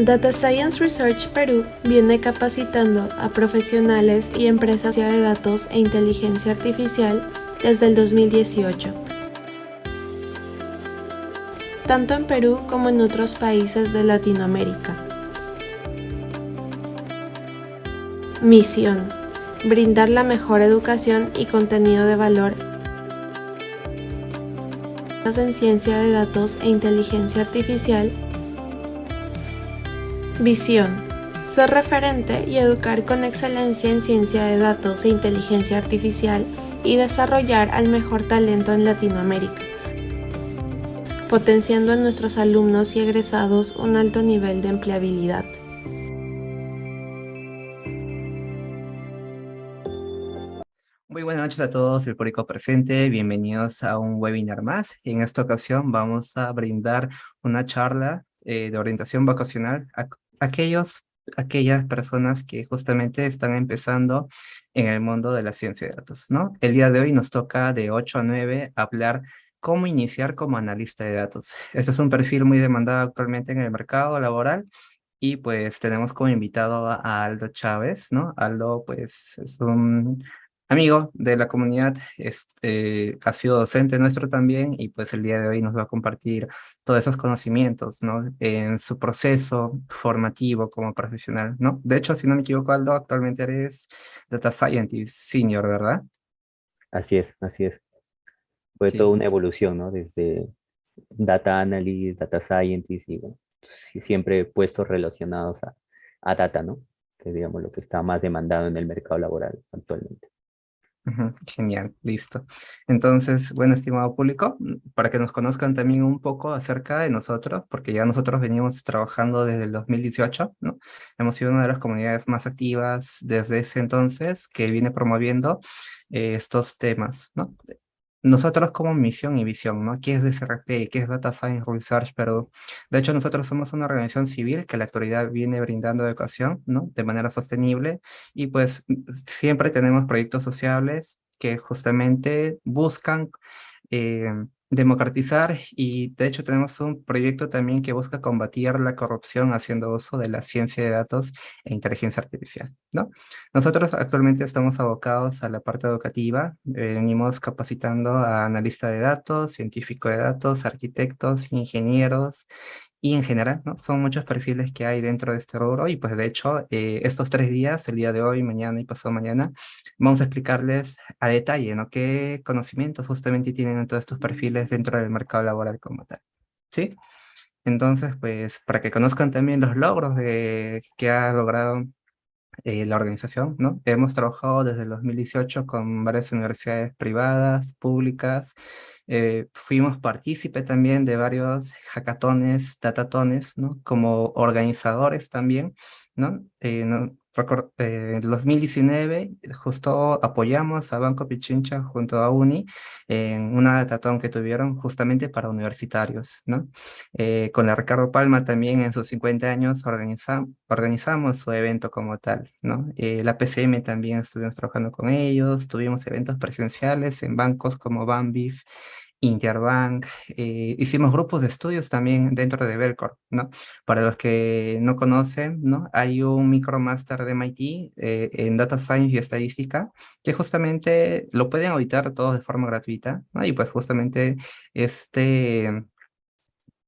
Data Science Research Perú viene capacitando a profesionales y empresas de datos e inteligencia artificial desde el 2018, tanto en Perú como en otros países de Latinoamérica. Misión: brindar la mejor educación y contenido de valor en ciencia de datos e inteligencia artificial. Visión: ser referente y educar con excelencia en ciencia de datos e inteligencia artificial y desarrollar al mejor talento en Latinoamérica, potenciando en nuestros alumnos y egresados un alto nivel de empleabilidad. Muy buenas noches a todos, el público presente. Bienvenidos a un webinar más. En esta ocasión vamos a brindar una charla de orientación vocacional a aquellas personas que justamente están empezando en el mundo de la ciencia de datos, ¿no? El día de hoy nos toca de 8 a 9 hablar cómo iniciar como analista de datos. Este es un perfil muy demandado actualmente en el mercado laboral. Y pues tenemos como invitado a Aldo Chávez, ¿no? Aldo pues es un amigo de la comunidad, ha sido docente nuestro también y pues el día de hoy nos va a compartir todos esos conocimientos, ¿no? En su proceso formativo como profesional, ¿no? De hecho, si no me equivoco, Aldo, actualmente eres Data Scientist Senior, ¿verdad? Así es, así es. Fue toda Sí. una evolución, ¿no? Desde data analyst, data scientist y bueno, siempre puestos relacionados a data, ¿no? Que es, digamos, lo que está más demandado en el mercado laboral actualmente. Ujú, genial, listo. Entonces, bueno, estimado público, para que nos conozcan también un poco acerca de nosotros, porque ya nosotros venimos trabajando desde el 2018, ¿no? Hemos sido una de las comunidades más activas desde ese entonces que viene promoviendo estos temas, ¿no? Nosotros como misión y visión, ¿no? ¿Qué es DSRP? ¿Qué es Data Science Research? Pero de hecho nosotros somos una organización civil que la actualidad viene brindando educación, ¿no? De manera sostenible y pues siempre tenemos proyectos sociales que justamente buscan democratizar y de hecho tenemos un proyecto también que busca combatir la corrupción haciendo uso de la ciencia de datos e inteligencia artificial, ¿no? Nosotros actualmente estamos abocados a la parte educativa, venimos capacitando a analistas de datos, científicos de datos, arquitectos, ingenieros, y en general, ¿no? Son muchos perfiles que hay dentro de este rubro y pues de hecho estos 3 días, el día de hoy, mañana y pasado mañana, vamos a explicarles a detalle, ¿no? Qué conocimientos justamente tienen en todos estos perfiles dentro del mercado laboral como tal, ¿sí? Entonces, pues para que conozcan también los logros que ha logrado la organización, ¿no? Hemos trabajado desde el 2018 con varias universidades privadas, públicas. Fuimos partícipe también de varios hackatones, datatones, ¿no? Como organizadores también, ¿no? En el 2019 justo apoyamos a Banco Pichincha junto a UNI en una datatón que tuvieron justamente para universitarios, ¿no? Con la Ricardo Palma también en sus 50 años organizamos su evento como tal, ¿no? La PCM también estuvimos trabajando con ellos, tuvimos eventos presenciales en bancos como Banbif, Interbank, hicimos grupos de estudios también dentro de Belcorp, ¿no? Para los que no conocen, ¿no? Hay un micromaster de MIT en Data Science y Estadística que justamente lo pueden auditar todos de forma gratuita, ¿no? Y pues justamente este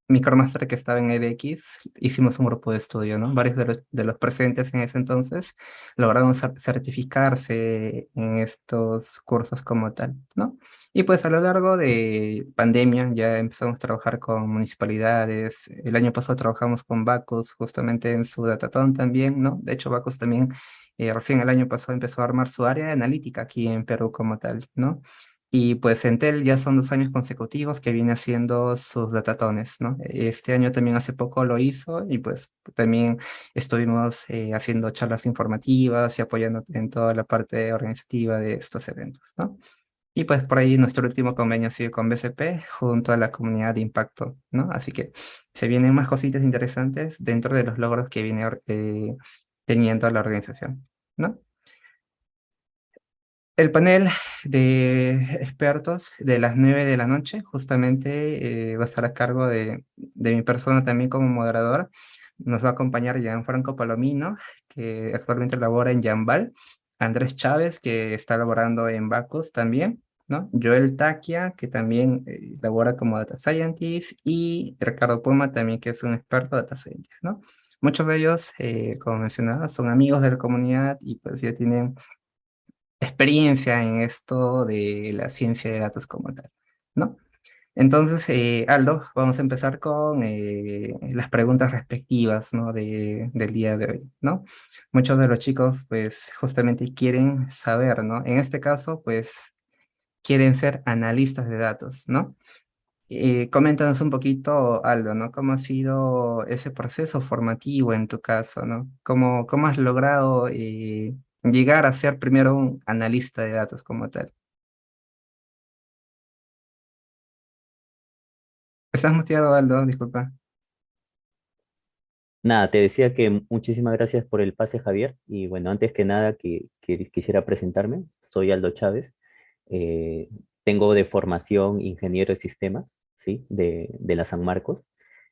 Micromaster que estaba en edX, hicimos un grupo de estudio, ¿no? Varios de los presentes en ese entonces lograron certificarse en estos cursos como tal, ¿no? Y pues a lo largo de pandemia ya empezamos a trabajar con municipalidades. El año pasado trabajamos con Bacus, justamente en su Datatón también, ¿no? De hecho, Bacus también recién el año pasado empezó a armar su área de analítica aquí en Perú como tal, ¿no? Y pues Entel ya son 2 años consecutivos que viene haciendo sus datatones, ¿no? Este año también hace poco lo hizo y pues también estuvimos haciendo charlas informativas y apoyando en toda la parte organizativa de estos eventos, ¿no? Y pues por ahí nuestro último convenio ha sido con BCP junto a la comunidad de impacto, ¿no? Así que se vienen más cositas interesantes dentro de los logros que viene teniendo la organización, ¿no? El panel de expertos de las 9 de la noche justamente va a estar a cargo de mi persona también como moderadora. nos va a acompañar Gianfranco Palomino, que actualmente labora en Jambal, Andrés Chávez, que está laborando en Bacus también, ¿no? Joel Taquia, que también labora como Data Scientist, y Ricardo Puma también, que es un experto Data Scientist, ¿no? Muchos de ellos, como mencionaba, son amigos de la comunidad y pues ya tienen experiencia en esto de la ciencia de datos como tal, ¿no? Entonces, Aldo, vamos a empezar con las preguntas respectivas, ¿no? Del día de hoy, ¿no? Muchos de los chicos, pues, justamente quieren saber, ¿no? En este caso, pues, quieren ser analistas de datos, ¿no? Coméntanos un poquito, Aldo, ¿no? ¿Cómo ha sido ese proceso formativo en tu caso, ¿no? ¿Cómo has logrado llegar a ser primero un analista de datos como tal? ¿Estás muteado, Aldo? Disculpa. Nada, te decía que muchísimas gracias por el pase, Javier. Y bueno, antes que nada, que quisiera presentarme. Soy Aldo Chávez. Eh, Tengo de formación ingeniero de sistemas, ¿sí? De la San Marcos.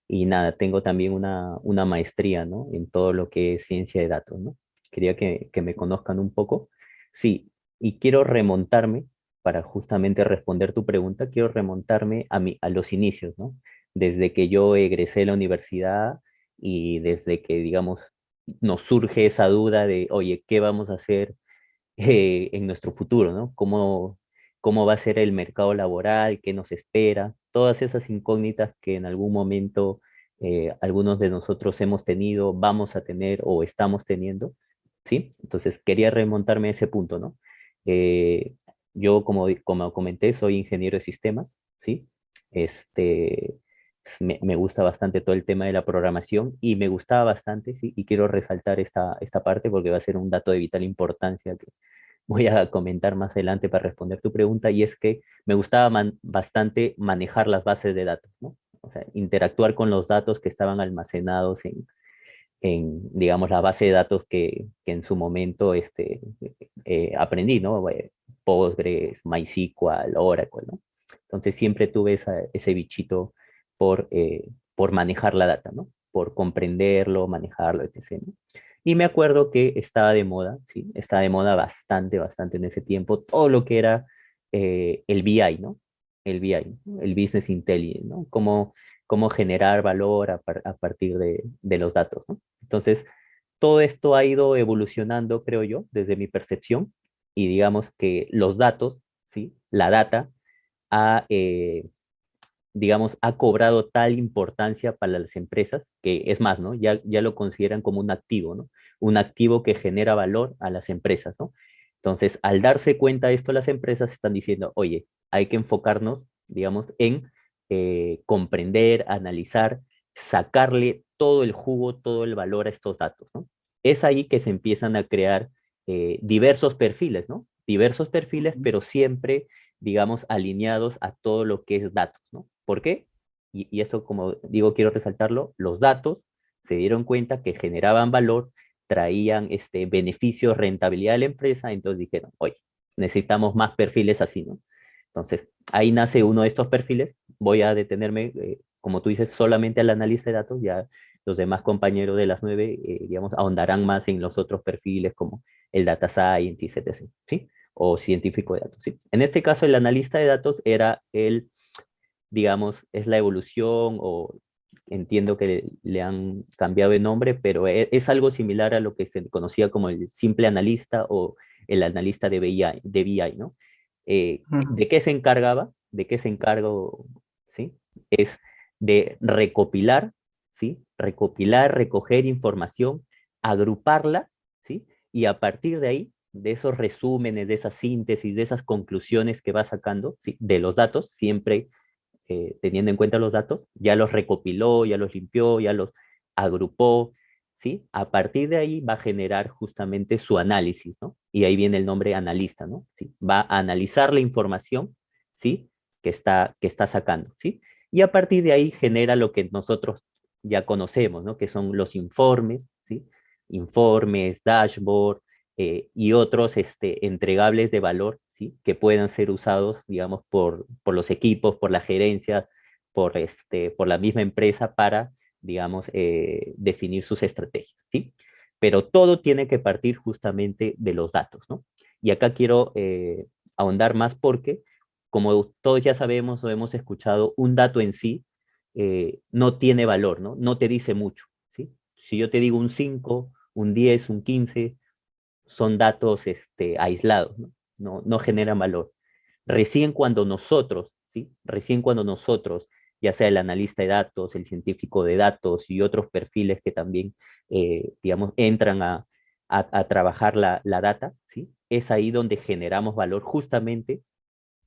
Y nada, tengo también una maestría, ¿no? En todo lo que es ciencia de datos, ¿no? Quería que me conozcan un poco. Sí, y quiero remontarme, para justamente responder tu pregunta, quiero remontarme a los inicios, ¿no? Desde que yo egresé de la universidad y desde que, digamos, nos surge esa duda de, oye, ¿qué vamos a hacer en nuestro futuro, ¿no? ¿Cómo va a ser el mercado laboral? ¿Qué nos espera? Todas esas incógnitas que en algún momento algunos de nosotros hemos tenido, vamos a tener o estamos teniendo, ¿sí? Entonces quería remontarme a ese punto, ¿no? Eh, yo, como comenté, soy ingeniero de sistemas, ¿sí? Este, me gusta bastante todo el tema de la programación y me gustaba bastante, ¿sí? Y quiero resaltar esta parte porque va a ser un dato de vital importancia que voy a comentar más adelante para responder tu pregunta, y es que me gustaba bastante manejar las bases de datos, ¿no? O sea, interactuar con los datos que estaban almacenados digamos, la base de datos que en su momento aprendí, ¿no? Postgres, MySQL, Oracle, ¿no? Entonces siempre tuve ese bichito por manejar la data, ¿no? Por comprenderlo, manejarlo, etc., ¿no? Y me acuerdo que estaba de moda, ¿sí? Estaba de moda bastante, bastante en ese tiempo, todo lo que era el BI, ¿no? El BI, ¿no? El Business Intelligence, ¿no? Cómo generar valor a partir de los datos, ¿no? Entonces, todo esto ha ido evolucionando, creo yo, desde mi percepción, y digamos que los datos, ¿sí? La data ha, digamos, ha cobrado tal importancia para las empresas que es más, ¿no? Ya lo consideran como un activo, ¿no? Un activo que genera valor a las empresas, ¿no? Entonces, al darse cuenta de esto, las empresas están diciendo, oye, hay que enfocarnos, digamos, en comprender, analizar, sacarle todo el jugo, todo el valor a estos datos, ¿no? Es ahí que se empiezan a crear diversos perfiles, ¿no? Diversos perfiles, pero siempre, digamos, alineados a todo lo que es datos, ¿no? ¿Por qué? Y esto, como digo, quiero resaltarlo, los datos se dieron cuenta que generaban valor, traían beneficios, rentabilidad de la empresa, entonces dijeron, oye, necesitamos más perfiles así, ¿no? Entonces, ahí nace uno de estos perfiles. Voy a detenerme, como tú dices, solamente al analista de datos. Ya los demás compañeros de las 9, digamos, ahondarán más en los otros perfiles como el data scientist, etc., ¿sí? O científico de datos, ¿sí? En este caso, el analista de datos era digamos, es la evolución, o entiendo que le han cambiado de nombre, pero es algo similar a lo que se conocía como el simple analista o el analista de BI, ¿no? Ujú. ¿De qué se encargaba? ¿De qué se encargó? ¿Sí? Es de recopilar, ¿sí? Recopilar, recoger información, agruparla, ¿sí? Y a partir de ahí, de esos resúmenes, de esas síntesis, de esas conclusiones que va sacando, ¿sí? De los datos, siempre teniendo en cuenta los datos, ya los recopiló, ya los limpió, ya los agrupó, ¿sí? A partir de ahí va a generar justamente su análisis, ¿no? Y ahí viene el nombre analista, ¿no? ¿Sí? Va a analizar la información, ¿sí? Que está sacando, ¿sí? Y a partir de ahí genera lo que nosotros ya conocemos, ¿no? Que son los informes, ¿sí? Informes, dashboard, y otros entregables de valor, ¿sí? Que puedan ser usados, digamos, por los equipos, por la gerencia, por la misma empresa para, digamos, definir sus estrategias, ¿sí? Pero todo tiene que partir justamente de los datos, ¿no? Y acá quiero ahondar más porque, como todos ya sabemos o hemos escuchado, un dato en sí no tiene valor, ¿no? No te dice mucho, ¿sí? Si yo te digo un 5, un 10, un 15, son datos aislados, ¿no? No generan valor. Recién cuando nosotros, ¿sí? Recién cuando nosotros, ya sea el analista de datos, el científico de datos y otros perfiles que también, digamos, entran a trabajar la data, ¿sí? Es ahí donde generamos valor justamente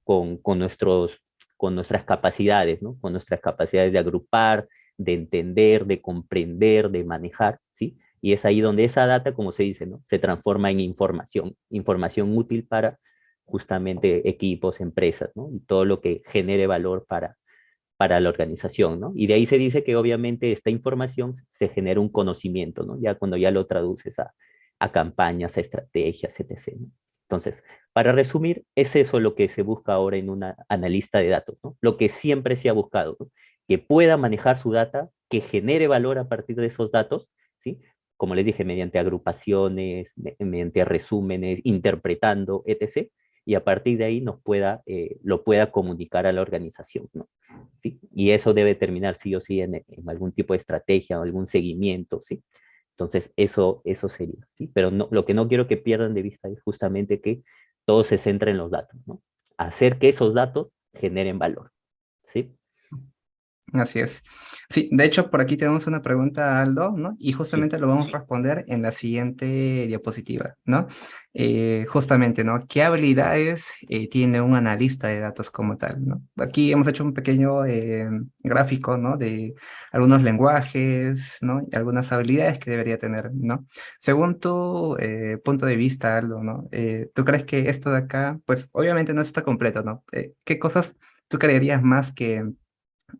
con con nuestras capacidades, ¿no? Con nuestras capacidades de agrupar, de entender, de comprender, de manejar, ¿sí? Y es ahí donde esa data, como se dice, ¿no? Se transforma en información, información útil para justamente equipos, empresas, ¿no? Y todo lo que genere valor para la organización, ¿no? Y de ahí se dice que obviamente esta información se genera un conocimiento, ¿no? Ya cuando ya lo traduces a campañas, a estrategias, etc., ¿no? Entonces, para resumir, es eso lo que se busca ahora en una analista de datos, ¿no? Lo que siempre se ha buscado, ¿no? Que pueda manejar su data, que genere valor a partir de esos datos, ¿sí? Como les dije, mediante agrupaciones, mediante resúmenes, interpretando, etc., y a partir de ahí lo pueda comunicar a la organización, ¿no? ¿Sí? Y eso debe terminar sí o sí en algún tipo de estrategia o algún seguimiento, ¿sí? Entonces, eso sería, ¿sí? Pero no, lo que no quiero que pierdan de vista es justamente que todo se centra en los datos, ¿no? Hacer que esos datos generen valor, ¿sí? Así es. Sí, de hecho, por aquí tenemos una pregunta, Aldo, ¿no? Y Sí, justamente lo vamos a responder en la siguiente diapositiva, ¿no? Justamente, ¿no? ¿Qué habilidades tiene un analista de datos como tal, ¿no? Aquí hemos hecho un pequeño gráfico, ¿no? De algunos lenguajes, ¿no? Y algunas habilidades que debería tener, ¿no? Según tu punto de vista, Aldo, ¿no? ¿Tú crees que esto de acá, pues obviamente no está completo, ¿no? ¿Qué cosas tú creerías más que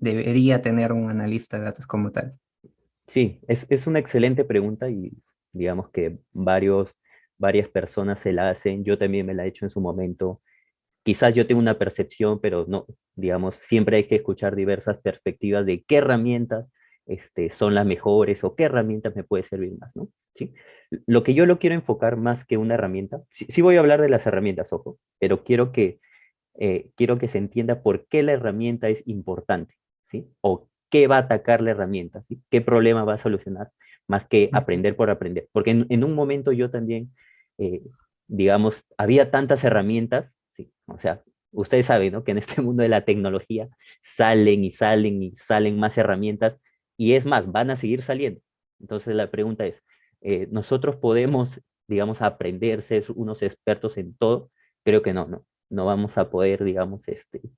debería tener un analista de datos como tal? sí, es una excelente pregunta y digamos que varias personas se la hacen, yo también me la he hecho en su momento. Quizás yo tengo una percepción, pero no, digamos, siempre hay que escuchar diversas perspectivas de qué herramientas son las mejores o qué herramientas me puede servir más, ¿no? ¿Sí? Lo que yo lo quiero enfocar más que una herramienta, sí, sí voy a hablar de las herramientas, ojo, pero quiero que se entienda por qué la herramienta es importante, ¿sí? O qué va a atacar la herramienta, ¿sí? ¿Qué problema va a solucionar? Más que Ujú. aprender por aprender. Porque en un momento yo también, eh, digamos, había tantas herramientas, ¿sí? O sea, ustedes saben, ¿no? Que en este mundo de la tecnología salen y salen y salen más herramientas y es más, van a seguir saliendo. Entonces la pregunta es, ¿nosotros podemos, digamos, aprender, ser unos expertos en todo? Creo que no vamos a poder, digamos,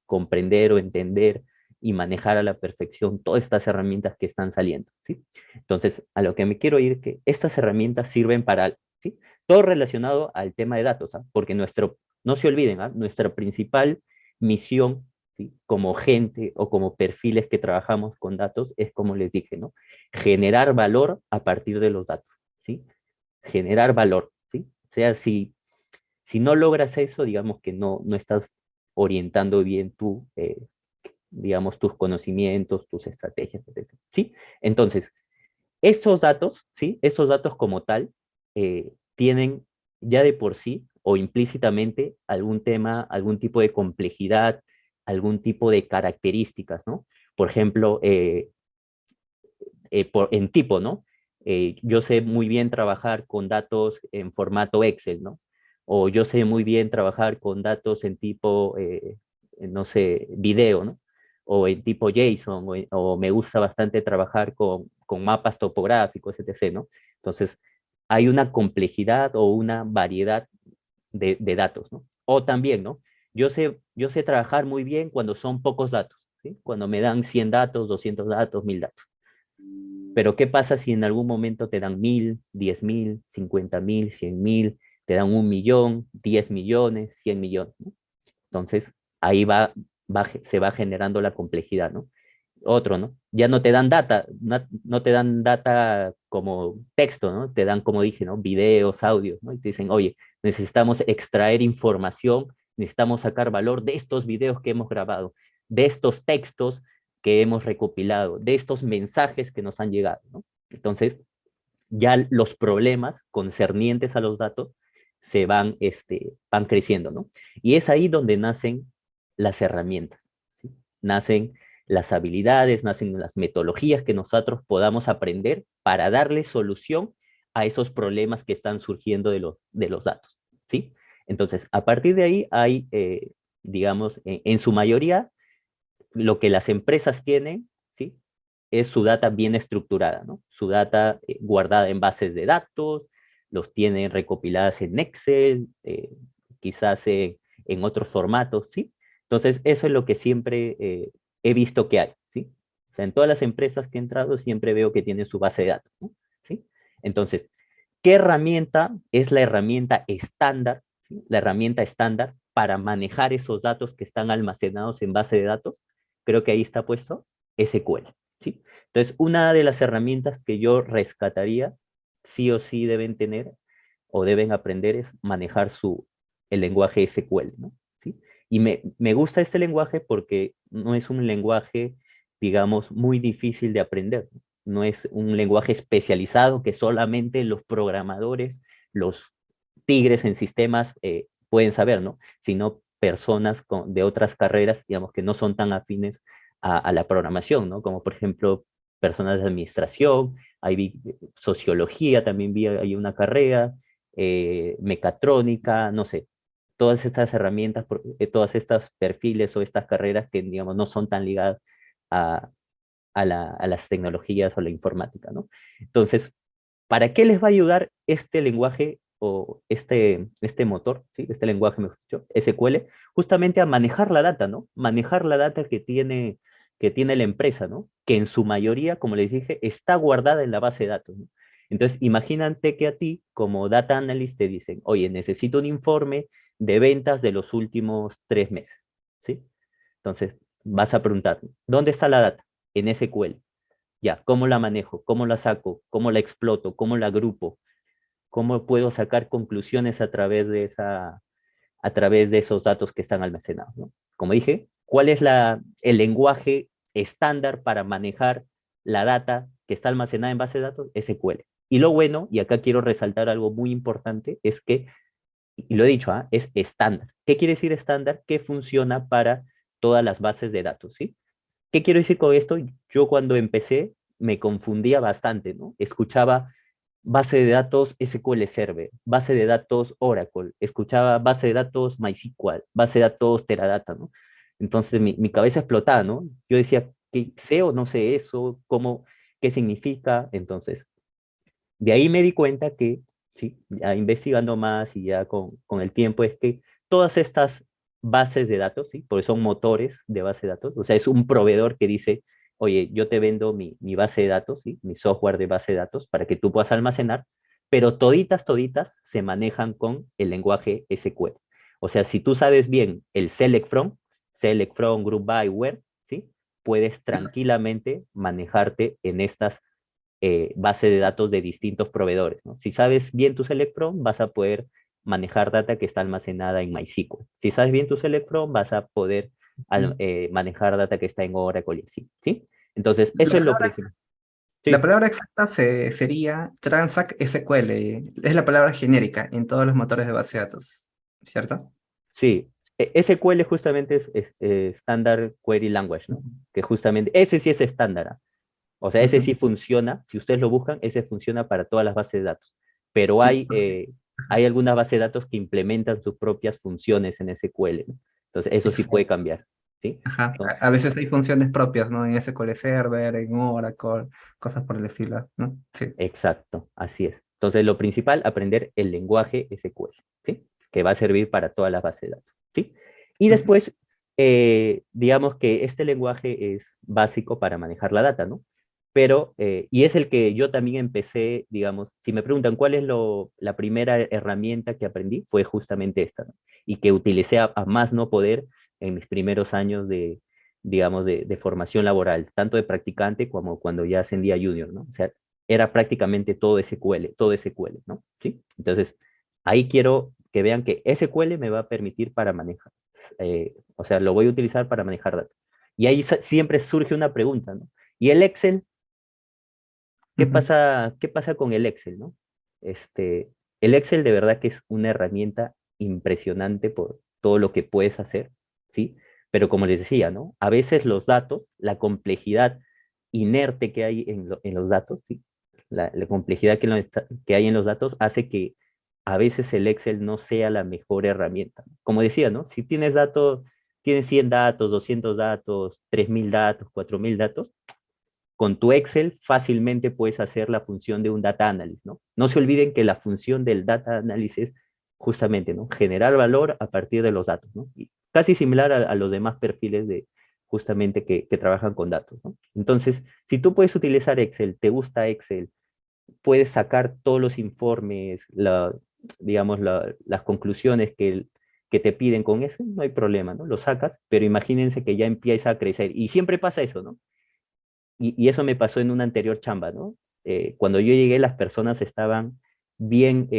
comprender o entender y manejar a la perfección todas estas herramientas que están saliendo, ¿sí? Entonces, a lo que me quiero ir, que estas herramientas sirven para algo, ¿sí? Todo relacionado al tema de datos, ¿ah? Porque no se olviden, ¿ah? Nuestra principal misión, ¿sí? Como gente o como perfiles que trabajamos con datos es, como les dije, ¿no? Generar valor a partir de los datos, ¿sí? Generar valor, ¿sí? O sea, si no logras eso, digamos que no estás orientando bien digamos, tus conocimientos, tus estrategias, etc. ¿Sí? Entonces, estos datos, ¿sí? Estos datos como tal, tienen ya de por sí o implícitamente algún tema, algún tipo de complejidad, algún tipo de características, ¿no? Por ejemplo, en tipo, ¿no? Yo sé muy bien trabajar con datos en formato Excel, ¿no? O yo sé muy bien trabajar con datos en tipo, no sé, video, ¿no? O en tipo JSON, o me gusta bastante trabajar con mapas topográficos, etc., ¿no? Entonces, hay una complejidad o una variedad de datos, ¿no? O también, ¿no? Yo sé trabajar muy bien cuando son pocos datos, ¿sí? Cuando me dan 100 datos, 200 datos, 1000 datos. Pero ¿qué pasa si en algún momento te dan 1000, 10.000, 50.000, 100.000, te dan 1.000.000, 10 millones, 100 millones, ¿no? Entonces, ahí se va generando la complejidad, ¿no? Otro, ¿no? Ya no te dan data, no te dan data como texto, ¿no? Te dan, como dije, ¿no? Videos, audios, ¿no? Y te dicen, oye, necesitamos extraer información, necesitamos sacar valor de estos videos que hemos grabado, de estos textos, que hemos recopilado, de estos mensajes que nos han llegado, ¿no? Entonces, ya los problemas concernientes a los datos van creciendo, ¿no? Y es ahí donde nacen las herramientas, ¿sí? Nacen las habilidades, nacen las metodologías que nosotros podamos aprender para darle solución a esos problemas que están surgiendo de los datos, ¿sí? Entonces, a partir de ahí hay, digamos, en su mayoría, lo que las empresas tienen, ¿sí? Es su data bien estructurada, ¿no? Su data guardada en bases de datos, los tienen recopiladas en Excel, quizás en otros formatos, ¿sí? Entonces, eso es lo que siempre he visto que hay, ¿sí? O sea, en todas las empresas que he entrado siempre veo que tienen su base de datos, ¿no? ¿Sí? Entonces, ¿qué herramienta es la herramienta estándar, ¿sí? La herramienta estándar para manejar esos datos que están almacenados en base de datos? Creo que ahí está puesto SQL, ¿sí? Entonces, una de las herramientas que yo rescataría, sí o sí deben tener o deben aprender es manejar el lenguaje SQL, ¿no? ¿Sí? Y me gusta este lenguaje porque no es un lenguaje, digamos, muy difícil de aprender. No es un lenguaje especializado que solamente los programadores, los tigres en sistemas pueden saber, ¿no? Sino personas de otras carreras, digamos, que no son tan afines a la programación, ¿no? Como por ejemplo personas de administración, sociología, también vi hay una carrera, mecatrónica, no sé, todas estas herramientas, todas estas perfiles o estas carreras que, digamos, no son tan ligadas a, a las tecnologías o la informática, ¿no? Entonces, ¿para qué les va a ayudar este lenguaje o este motor, ¿sí? Este lenguaje, mejor dicho, SQL, justamente a manejar la data, ¿no? Manejar la data que tiene la empresa, ¿no? Que en su mayoría, como les dije, está guardada en la base de datos, ¿no? Entonces, imagínate que a ti, como data analyst, te dicen, oye, necesito un informe de ventas de los últimos 3 meses, ¿sí? Entonces, vas a preguntar, ¿dónde está la data? En SQL. Ya, ¿cómo la manejo? ¿Cómo la saco? ¿Cómo la exploto? ¿Cómo la agrupo? ¿Cómo puedo sacar conclusiones a través de esos datos que están almacenados, ¿no? Como dije, ¿cuál es el lenguaje estándar para manejar la data que está almacenada en base de datos? SQL. Y lo bueno, y acá quiero resaltar algo muy importante, es que, y lo he dicho, es estándar. ¿Qué quiere decir estándar? Que funciona para todas las bases de datos, ¿sí? ¿Qué quiero decir con esto? Yo cuando empecé me confundía bastante, ¿no? Escuchaba base de datos SQL Server, base de datos Oracle, escuchaba base de datos MySQL, base de datos Teradata, ¿no? Entonces mi cabeza explotaba, ¿no? Yo decía, ¿qué sé o no sé eso? ¿Cómo? ¿Qué significa? Entonces, de ahí me di cuenta que, sí, ya investigando más y ya con el tiempo, es que todas estas bases de datos, ¿sí? Porque son motores de base de datos, o sea, es un proveedor que dice, oye, yo te vendo mi base de datos, ¿sí? Mi software de base de datos para que tú puedas almacenar, pero toditas se manejan con el lenguaje SQL. O sea, si tú sabes bien el select from, group by, where, ¿sí? Puedes tranquilamente manejarte en estas base de datos de distintos proveedores, ¿no? Si sabes bien tus Electron, vas a poder manejar data que está almacenada en MySQL. Si sabes bien tus Electron, vas a poder manejar data que está en Oracle y así, ¿sí? Entonces, La eso es lo palabra, principal. la Sí, palabra exacta sería Transact SQL. Es la palabra genérica en todos los motores de base de datos, ¿cierto? sí. SQL justamente es Standard Query Language, ¿no? Que justamente, ese sí es estándar. O sea, ese Ujú. sí funciona, si ustedes lo buscan, ese funciona para todas las bases de datos. Pero Sí, hay algunas bases de datos que implementan sus propias funciones en SQL, ¿no? Entonces, eso sí puede exacto. cambiar, ¿sí? Ajá. Entonces, A veces hay funciones propias, ¿no? En SQL Server, en Oracle, cosas por el estilo, ¿no? Sí. exacto, así es. Entonces, lo principal, aprender el lenguaje SQL, ¿sí? Que va a servir para todas las bases de datos, ¿sí? Y Ujú. después, digamos que este lenguaje es básico para manejar la data, ¿no? Pero, y es el que yo también empecé, digamos, si me preguntan cuál es la primera herramienta que aprendí, fue justamente esta, ¿no? Y que utilicé a más no poder en mis primeros años digamos, de formación laboral, tanto de practicante como cuando ya ascendía a junior, ¿no? O sea, era prácticamente todo SQL, ¿no? ¿Sí? Entonces, ahí quiero que vean que SQL me va a permitir para manejar, o sea, lo voy a utilizar para manejar datos. Y ahí siempre surge una pregunta, ¿no? ¿Y el Excel? Ujú. Qué pasa con el Excel, ¿no? El Excel de verdad que es una herramienta impresionante por todo lo que puedes hacer, ¿sí? Pero como les decía, ¿no? A veces los datos, la complejidad inerte que hay en los datos, ¿sí? La complejidad que hay en los datos hace que a veces el Excel no sea la mejor herramienta. Como decía, ¿no? Si tienes datos, tienes 100 datos, 200 datos, 3000 datos, 4000 datos, con tu Excel fácilmente puedes hacer la función de un data analysis, ¿no? No se olviden que la función del data analysis es justamente, ¿no? Generar valor a partir de los datos, ¿no? Y casi similar a los demás perfiles de justamente que trabajan con datos, ¿no? Entonces, si tú puedes utilizar Excel, te gusta Excel, puedes sacar todos los informes, digamos, las conclusiones que te piden con Excel, no hay problema, ¿no? Lo sacas, pero imagínense que ya empieza a crecer. Y siempre pasa eso, ¿no? Y eso me pasó en una anterior chamba, ¿no? Cuando yo llegué, las personas estaban bien,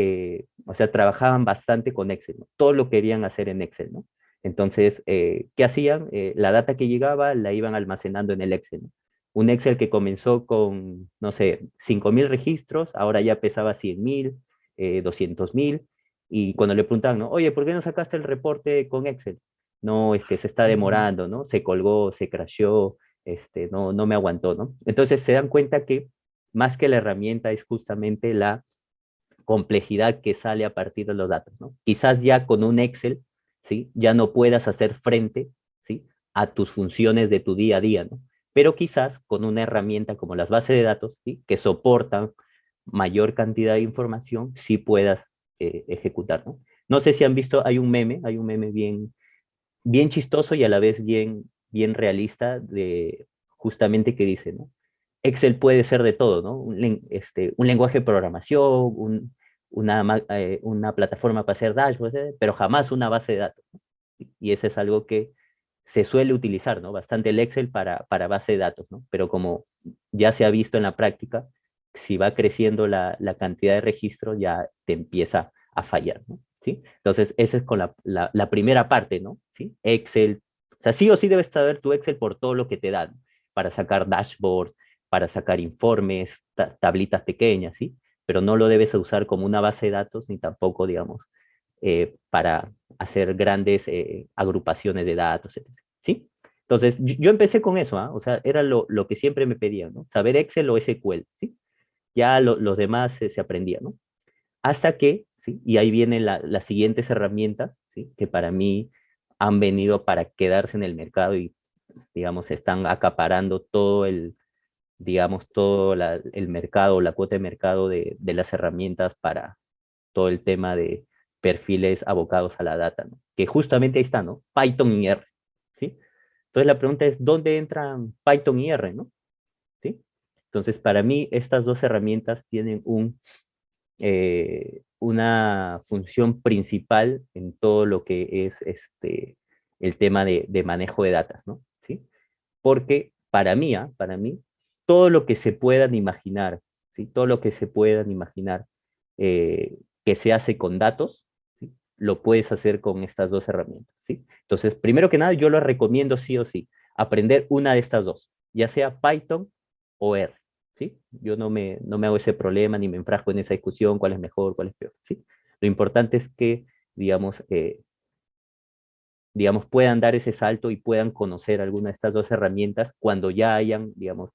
o sea, trabajaban bastante con Excel, ¿no? Todo lo querían hacer en Excel, ¿no? Entonces, ¿qué hacían? La data que llegaba la iban almacenando en el Excel, ¿no? Un Excel que comenzó con, no sé, 5000 registros, ahora ya pesaba 100.000, 200.000, y cuando le preguntaban, ¿no? Oye, ¿por qué no sacaste el reporte con Excel? No, es que se está Ujú. demorando, ¿no? Se colgó, se crasheó, no me aguantó, ¿no? Entonces se dan cuenta que más que la herramienta es justamente la complejidad que sale a partir de los datos, ¿no? Quizás ya con un Excel, ¿sí? Ya no puedas hacer frente, ¿sí? A tus funciones de tu día a día, ¿no? Pero quizás con una herramienta como las bases de datos, ¿sí? Que soportan mayor cantidad de información, sí puedas ejecutar, ¿no? No sé si han visto, hay un meme bien chistoso y a la vez bien realista de justamente que dice, ¿no? Excel puede ser de todo, ¿no? Un lenguaje de programación, una plataforma para hacer dashboards, pero jamás una base de datos, ¿no? Y eso es algo que se suele utilizar, ¿no? Bastante el Excel para base de datos, ¿no? Pero como ya se ha visto en la práctica, si va creciendo la cantidad de registros, ya te empieza a fallar, ¿no? ¿Sí? Entonces, esa es con la primera parte, ¿no? ¿Sí? Excel. O sea, sí o sí debes saber tu Excel por todo lo que te dan, para sacar dashboards, para sacar informes, tablitas pequeñas, ¿sí? Pero no lo debes usar como una base de datos, ni tampoco, digamos, para hacer grandes agrupaciones de datos, etc. ¿Sí? Entonces, yo empecé con eso, ¿ah? O sea, era lo que siempre me pedían, ¿no? Saber Excel o SQL, ¿sí? Ya los demás se aprendían, ¿no? Hasta que, ¿sí? Y ahí vienen las siguientes herramientas, ¿sí? Que para mí han venido para quedarse en el mercado y, digamos, están acaparando todo digamos, todo el mercado, la cuota de mercado de las herramientas para todo el tema de perfiles abocados a la data, ¿no? Que justamente ahí está, ¿no? Python y R, ¿sí? Entonces la pregunta es, ¿dónde entran Python y R, ¿no? ¿Sí? Entonces, para mí, estas dos herramientas tienen una función principal en todo lo que es el tema de manejo de datos, ¿no? ¿Sí? Porque para mí, todo lo que se puedan imaginar, ¿sí? Todo lo que se puedan imaginar que se hace con datos, ¿sí? Lo puedes hacer con estas dos herramientas, ¿sí? Entonces, primero que nada, yo lo recomiendo sí o sí, aprender una de estas dos, ya sea Python o R, ¿sí? Yo no me hago ese problema ni me enfrasco en esa discusión, cuál es mejor, cuál es peor, ¿sí? Lo importante es que, digamos, puedan dar ese salto y puedan conocer alguna de estas dos herramientas cuando ya hayan, digamos,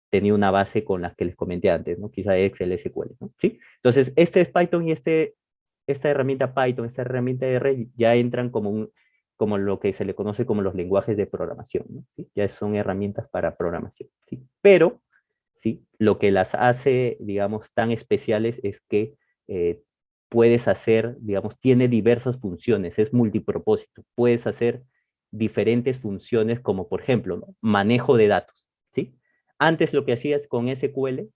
tenido una base con las que les comenté antes, ¿no? Quizá Excel, SQL, ¿no? ¿Sí? Entonces, este es Python y esta herramienta Python, esta herramienta R ya entran como lo que se le conoce como los lenguajes de programación, ¿no? ¿Sí? Ya son herramientas para programación, ¿sí? Pero, ¿sí? Lo que las hace, digamos, tan especiales es que eh, puedes hacer, digamos, tiene diversas funciones, es multipropósito, puedes hacer diferentes funciones como, por ejemplo, ¿no? Manejo de datos, ¿sí? Antes lo que hacías con SQL,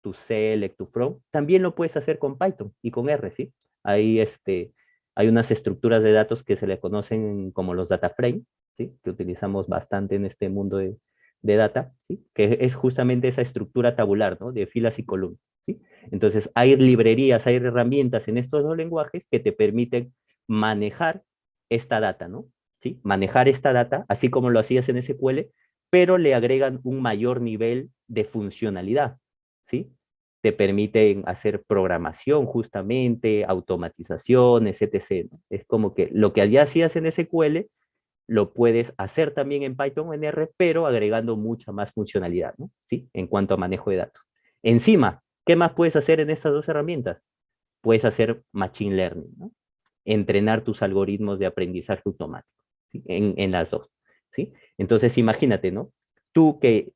tu select, tu from, también lo puedes hacer con Python y con R, ¿sí? Ahí hay unas estructuras de datos que se le conocen como los data frame, ¿sí? Que utilizamos bastante en este mundo de data, ¿sí? Que es justamente esa estructura tabular, ¿no? De filas y columnas, ¿sí? Entonces, hay librerías, hay herramientas en estos dos lenguajes que te permiten manejar esta data, ¿no? ¿sí? Manejar esta data, así como lo hacías en SQL, pero le agregan un mayor nivel de funcionalidad, ¿sí? Te permiten hacer programación justamente, automatizaciones, etc., ¿no? Es como que lo que ya hacías en SQL lo puedes hacer también en Python o en R, pero agregando mucha más funcionalidad, ¿no? ¿Sí? En cuanto a manejo de datos. Encima, ¿qué más puedes hacer en estas dos herramientas? Puedes hacer Machine Learning, ¿no? Entrenar tus algoritmos de aprendizaje automático, ¿sí? En las dos, ¿sí? Entonces, imagínate, ¿no? Tú que,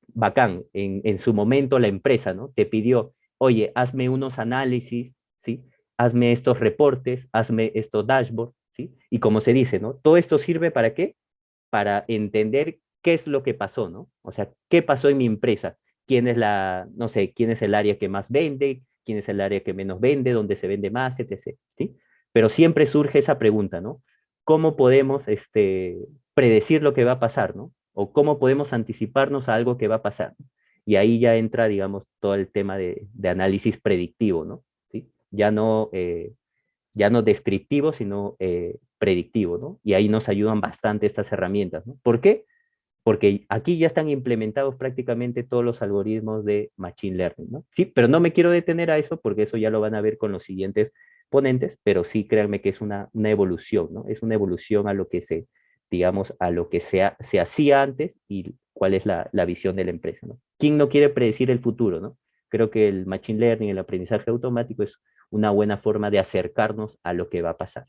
bacán, en su momento la empresa, ¿no? Te pidió, oye, hazme unos análisis, ¿sí? Hazme estos reportes, hazme estos dashboards, ¿sí? Y como se dice, ¿no? Todo esto sirve para qué? Para entender qué es lo que pasó, ¿no? O sea, qué pasó en mi empresa, quién es la, no sé, quién es el área que más vende, quién es el área que menos vende, dónde se vende más, etc., ¿sí? Pero siempre surge esa pregunta, ¿no? ¿Cómo podemos predecir lo que va a pasar, ¿no? O cómo podemos anticiparnos a algo que va a pasar. Y ahí ya entra, digamos, todo el tema de análisis predictivo, ¿no? ¿Sí? Ya no descriptivo, sino predictivo, ¿no? Y ahí nos ayudan bastante estas herramientas, ¿no? ¿Por qué? Porque aquí ya están implementados prácticamente todos los algoritmos de Machine Learning, ¿no? Sí, pero no me quiero detener a eso porque eso ya lo van a ver con los siguientes ponentes, pero sí créanme que es una evolución, ¿no? Es una evolución a lo que se, digamos, a lo que se hacía antes y cuál es la visión de la empresa, ¿no? ¿Quién no quiere predecir el futuro, ¿no? Creo que el Machine Learning, el aprendizaje automático es una buena forma de acercarnos a lo que va a pasar,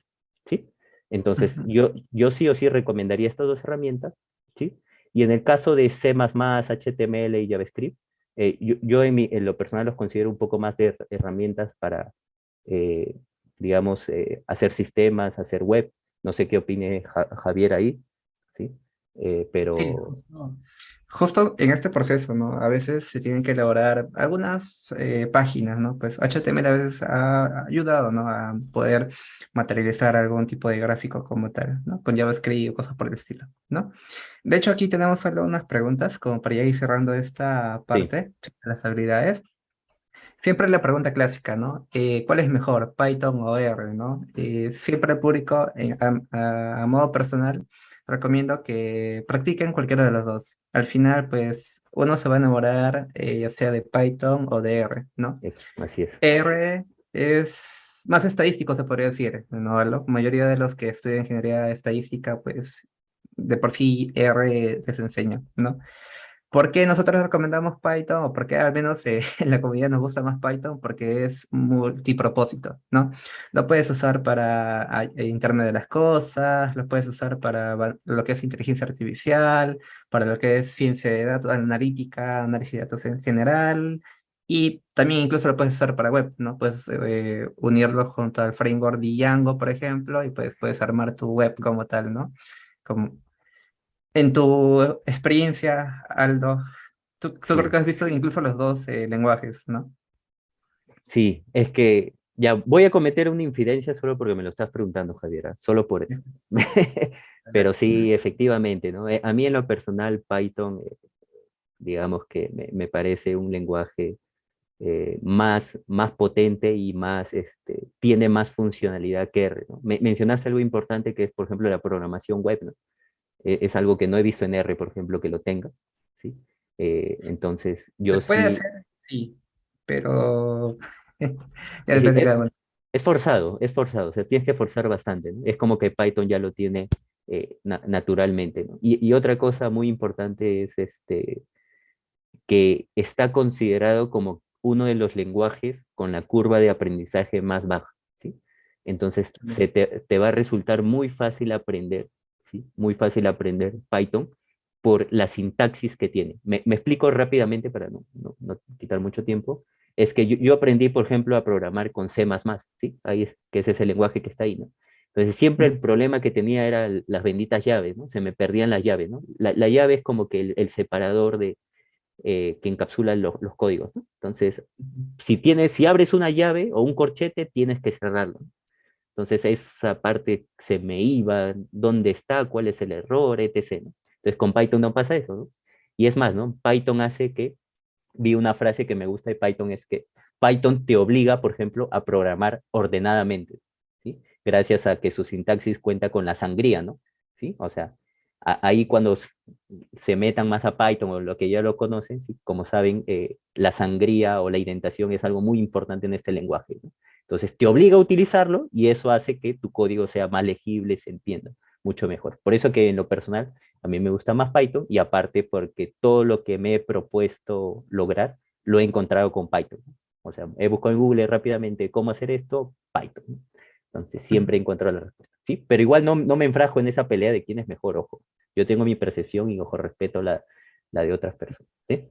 ¿sí? Entonces, Ujú. yo sí o sí recomendaría estas dos herramientas, ¿sí? Y en el caso de C++, HTML y JavaScript, yo en lo personal los considero un poco más de herramientas para, eh, digamos, hacer sistemas, hacer web. No sé qué opine Javier ahí, ¿sí? Sí, Pero justo en este proceso, ¿no? A veces se tienen que elaborar algunas páginas, ¿no? Pues HTML a veces ha ayudado, ¿no? A poder materializar algún tipo de gráfico como tal, ¿no? Con JavaScript o cosas por el estilo, ¿no? De hecho, aquí tenemos solo unas preguntas como para ya ir cerrando esta sí, parte, las habilidades. Siempre la pregunta clásica, ¿no? ¿Cuál es mejor, Python o R, ¿no? Siempre al público, a modo personal, recomiendo que practiquen cualquiera de los dos. Al final, pues, uno se va a enamorar, ya sea de Python o de R, ¿no? así es. R es más estadístico, se podría decir, ¿no? La mayoría de los que estudian ingeniería estadística, pues, de por sí R les enseña, ¿no? ¿Por qué nosotros recomendamos Python? O por qué al menos en la comunidad nos gusta más Python, porque es multipropósito, ¿no? Lo puedes usar para Internet de las cosas, lo puedes usar para lo que es inteligencia artificial, para lo que es ciencia de datos, analítica, análisis de datos en general, y también incluso lo puedes usar para web, ¿no? Puedes unirlo junto al framework Django, por ejemplo, y puedes armar tu web como tal, ¿no? Como, en tu experiencia, Aldo, tú creo que Sí, has visto incluso los dos lenguajes, ¿no? sí, es que ya voy a cometer una infidencia solo porque me lo estás preguntando, Javier, solo por eso. Pero sí, efectivamente, ¿no? A mí en lo personal, Python, digamos que me parece un lenguaje más potente y más, tiene más funcionalidad que R, ¿no? Mencionaste algo importante que es, por ejemplo, la programación web, ¿no? Es algo que no he visto en R, por ejemplo, que lo tenga, ¿sí? Entonces, Se yo puede sí, hacer, sí, pero ya sí, depende de cada uno. es forzado, o sea, tienes que forzar bastante, ¿no? Es como que Python ya lo tiene naturalmente, ¿no? Y otra cosa muy importante es que está considerado como uno de los lenguajes con la curva de aprendizaje más baja, ¿sí? Entonces, te va a resultar muy fácil aprender, ¿sí? Muy fácil aprender Python por la sintaxis que tiene. Me explico rápidamente para no quitar mucho tiempo. Es que yo aprendí, por ejemplo, a programar con C++, ¿sí? Ahí es, que ese es el lenguaje que está ahí, ¿no? Entonces, siempre el problema que tenía era las benditas llaves, ¿no? Se me perdían las llaves, ¿no? La llave es como que el separador que encapsulan los códigos, ¿no? Entonces, si abres una llave o un corchete, tienes que cerrarlo. Entonces, esa parte se me iba, dónde está, cuál es el error, etc., ¿no? Entonces, con Python no pasa eso, ¿no? Y es más, ¿no? Python hace que, vi una frase que me gusta de Python, es que Python te obliga, por ejemplo, a programar ordenadamente, ¿sí? Gracias a que su sintaxis cuenta con la sangría, ¿no? ¿sí? O sea, ahí cuando se metan más a Python o lo que ya lo conocen, ¿sí? Como saben, la sangría o la indentación es algo muy importante en este lenguaje, ¿no? Entonces te obliga a utilizarlo y eso hace que tu código sea más legible, se entienda mucho mejor. Por eso que en lo personal a mí me gusta más Python y aparte porque todo lo que me he propuesto lograr lo he encontrado con Python, ¿no? O sea, he buscado en Google rápidamente cómo hacer esto, Python, ¿no? Entonces siempre encuentro la respuesta, ¿sí? Pero igual no me enfrajo en esa pelea de quién es mejor, ojo. Yo tengo mi percepción y, ojo, respeto la de otras personas, ¿sí?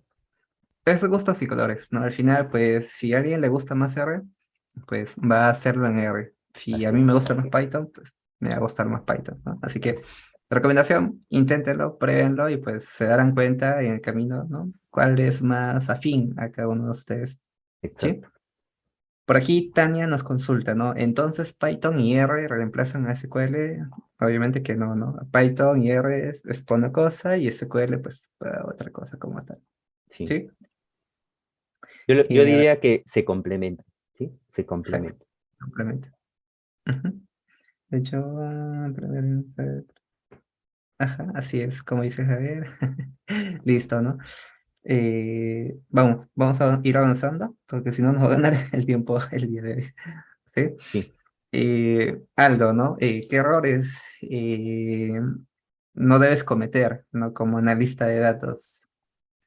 Es gustos y colores, ¿no? Al final, pues, si a alguien le gusta más R, pues va a hacerlo en R. Si a Así mí me es. gusta más Python, pues me va a gustar más Python, ¿no? Así que, recomendación, inténtenlo, pruébenlo y pues se darán cuenta en el camino, ¿no? Cuál es más afín a cada uno de ustedes, ¿sí? Exacto. Por aquí Tania nos consulta, ¿no? Entonces Python y R reemplazan a SQL. Obviamente que no, ¿no? Python y R es para una cosa y SQL pues para otra cosa como tal. Sí. ¿Sí? Yo A ver, diría que se complementan, ¿sí? Se exacto, complementan. complemento. Ujú. De hecho, ajá, así es, como dice Javier. Listo, ¿no? Vamos a ir avanzando, porque si no nos va a ganar el tiempo el día de hoy. ¿Sí? Sí. Aldo, ¿no? ¿Qué errores no debes cometer, ¿no? Como analista de datos.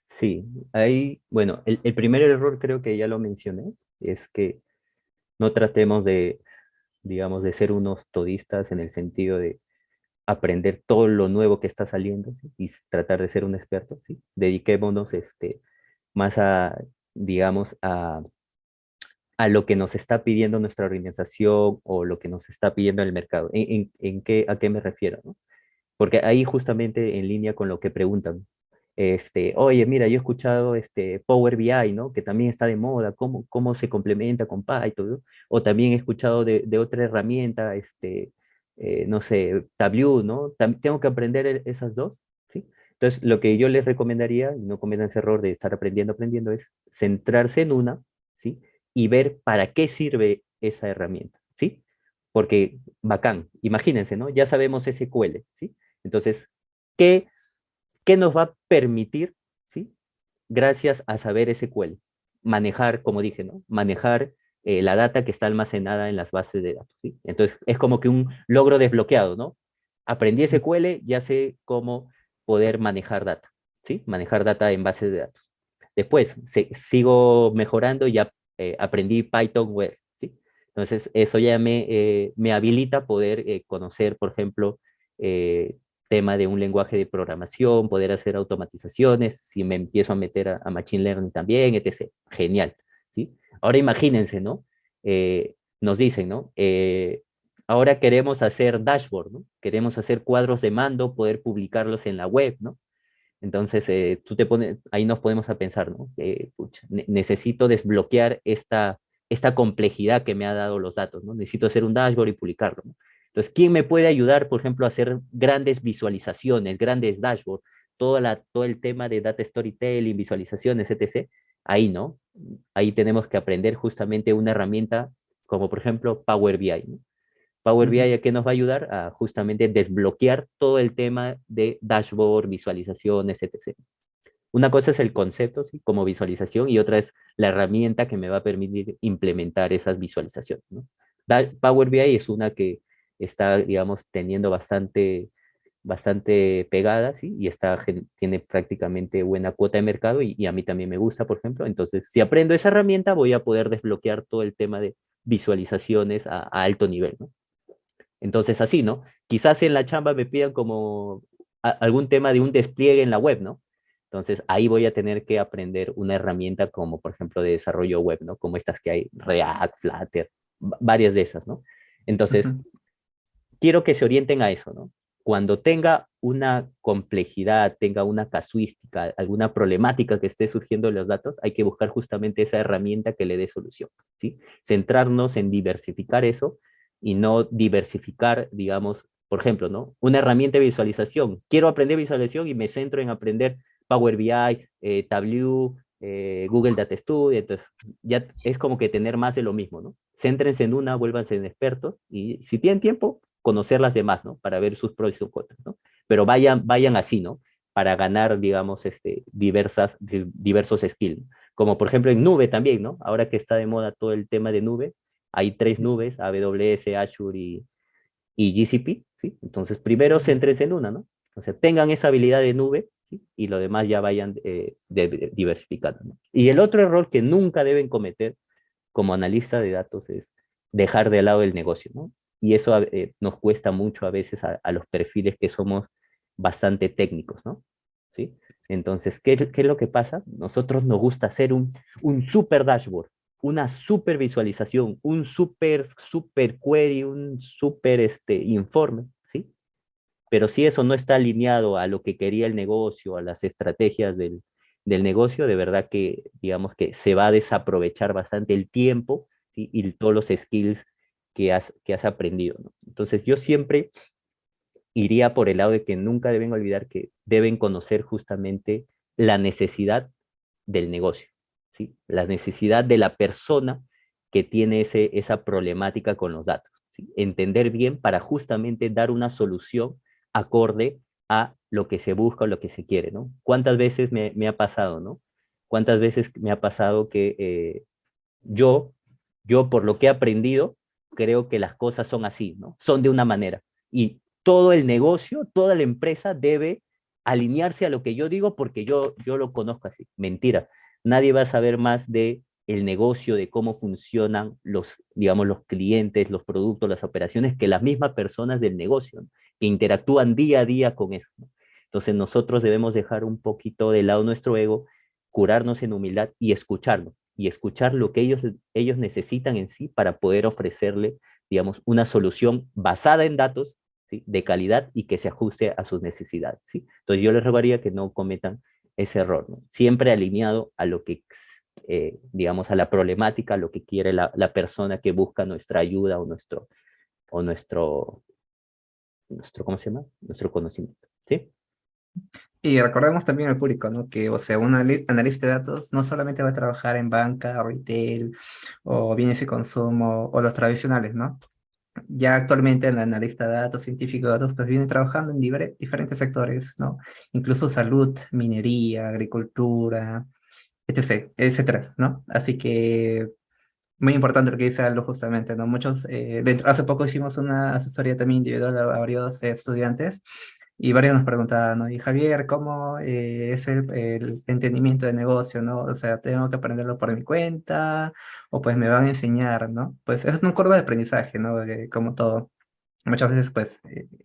Sí, ahí, bueno, el primer error creo que ya lo mencioné, es que no tratemos de, digamos, de ser unos todistas en el sentido de aprender todo lo nuevo que está saliendo, ¿sí? Y tratar de ser un experto, ¿sí? Dediquémonos más a, digamos, a lo que nos está pidiendo nuestra organización o lo que nos está pidiendo el mercado. ¿A qué me refiero, no? Porque ahí justamente en línea con lo que preguntan, oye, mira, yo he escuchado Power BI, ¿no? Que también está de moda, cómo se complementa con Python, ¿no? O también he escuchado de otra herramienta, no sé, Tableau, ¿no? Tengo que aprender esas dos, ¿sí? Entonces, lo que yo les recomendaría, y no cometan ese error de estar aprendiendo, es centrarse en una, ¿sí? Y ver para qué sirve esa herramienta, ¿sí? Porque, bacán, imagínense, ¿no? Ya sabemos SQL, ¿sí? Entonces, ¿qué, qué nos va a permitir, ¿sí? Gracias a saber SQL, manejar, como dije, ¿no? Manejar la data que está almacenada en las bases de datos, ¿sí? Entonces, es como que un logro desbloqueado, ¿no? Aprendí SQL, ya sé cómo poder manejar data, ¿sí? Manejar data en bases de datos. Después, sigo mejorando y ya aprendí Python Web, ¿sí? Entonces, eso ya me habilita poder conocer, por ejemplo, eh, tema de un lenguaje de programación, poder hacer automatizaciones, si me empiezo a meter a Machine Learning también, etc. Genial, ¿sí? Ahora imagínense, ¿no? Nos dicen, ¿no? Ahora queremos hacer dashboard, ¿no? Queremos hacer cuadros de mando, poder publicarlos en la web, ¿no? Entonces, tú te pones, ahí nos podemos a pensar, ¿no? Pucha, necesito desbloquear esta complejidad que me ha dado los datos, ¿no? Necesito hacer un dashboard y publicarlo, ¿no? Entonces, ¿quién me puede ayudar, por ejemplo, a hacer grandes visualizaciones, grandes dashboards, todo el tema de data storytelling, visualizaciones, etc.? Ahí, ¿no? Ahí tenemos que aprender justamente una herramienta como, por ejemplo, Power BI, ¿no? Power BI, Ujú. ¿a qué nos va a ayudar? A justamente desbloquear todo el tema de dashboard, visualizaciones, etc. Una cosa es el concepto, ¿sí? Como visualización, y otra es la herramienta que me va a permitir implementar esas visualizaciones, ¿no? Power BI es una que está, digamos, teniendo bastante pegada, ¿sí? Y tiene prácticamente buena cuota de mercado y a mí también me gusta, por ejemplo. Entonces, si aprendo esa herramienta, voy a poder desbloquear todo el tema de visualizaciones a alto nivel, ¿no? Entonces, así, ¿no? Quizás en la chamba me pidan como algún tema de un despliegue en la web, ¿no? Entonces, ahí voy a tener que aprender una herramienta como, por ejemplo, de desarrollo web, ¿no? Como estas que hay, React, Flutter, varias de esas, ¿no? Entonces, Ujú. quiero que se orienten a eso, ¿no? Cuando tenga una complejidad, tenga una casuística, alguna problemática que esté surgiendo en los datos, hay que buscar justamente esa herramienta que le dé solución, ¿sí? Centrarnos en diversificar eso y no diversificar, digamos, por ejemplo, ¿no? Una herramienta de visualización. Quiero aprender visualización y me centro en aprender Power BI, Tableau, Google Data Studio, entonces ya es como que tener más de lo mismo, ¿no? Céntrense en una, vuélvanse en expertos y si tienen tiempo, conocer las demás, ¿no? Para ver sus pros y sus contras, ¿no? Pero vayan así, ¿no? Para ganar, digamos, diversos skills. Como por ejemplo en nube también, ¿no? Ahora que está de moda todo el tema de nube, hay 3 nubes, AWS, Azure y GCP, ¿sí? Entonces primero céntrense en una, ¿no? O sea, tengan esa habilidad de nube, ¿sí? Y lo demás ya vayan diversificando, ¿no? Y el otro error que nunca deben cometer como analista de datos es dejar de lado el negocio, ¿no? Y eso nos cuesta mucho a veces a los perfiles que somos bastante técnicos, ¿no? ¿Sí? Entonces, ¿qué es lo que pasa? Nosotros nos gusta hacer un super dashboard, una super visualización, un super query, un super informe, ¿sí? Pero si eso no está alineado a lo que quería el negocio, a las estrategias del negocio, de verdad que, digamos que se va a desaprovechar bastante el tiempo, ¿sí? Y todos los skills que has aprendido, ¿no? Entonces, yo siempre iría por el lado de que nunca deben olvidar que deben conocer justamente la necesidad del negocio, ¿sí? La necesidad de la persona que tiene esa problemática con los datos, ¿sí? Entender bien para justamente dar una solución acorde a lo que se busca o lo que se quiere, ¿no? ¿Cuántas veces me ha pasado, ¿no? ¿Cuántas veces me ha pasado que yo, yo por lo que he aprendido, creo que las cosas son así, ¿no? Son de una manera. Y todo el negocio, toda la empresa debe alinearse a lo que yo digo porque yo lo conozco así. Mentira. Nadie va a saber más de el negocio, de cómo funcionan digamos, los clientes, los productos, las operaciones, que las mismas personas del negocio, ¿no? Que interactúan día a día con eso, ¿no? Entonces nosotros debemos dejar un poquito de lado nuestro ego, curarnos en humildad y escuchar lo que ellos necesitan en sí para poder ofrecerle, digamos, una solución basada en datos, ¿sí? De calidad y que se ajuste a sus necesidades, ¿sí? Entonces yo les rogaría que no cometan ese error, ¿no? Siempre alineado a lo que, digamos, a la problemática, a lo que quiere la persona que busca nuestra ayuda o nuestro, ¿cómo se llama? Nuestro conocimiento, ¿sí? Y recordemos también al público, ¿no? Que, o sea, un analista de datos no solamente va a trabajar en banca, retail, o bienes y consumo, o los tradicionales, ¿no? Ya actualmente el analista de datos, científico de datos, pues viene trabajando en diferentes sectores, ¿no? Incluso salud, minería, agricultura, etc., etcétera, ¿no? Así que muy importante lo que dice Aldo justamente, ¿no? Muchos, hace poco hicimos una asesoría también individual a varios estudiantes y varios nos preguntaban, ¿no? Y Javier, ¿cómo es el entendimiento de negocio, ¿no? O sea, ¿tengo que aprenderlo por mi cuenta o pues me van a enseñar, ¿no? Pues es una curva de aprendizaje, ¿no? Como todo. Muchas veces, pues,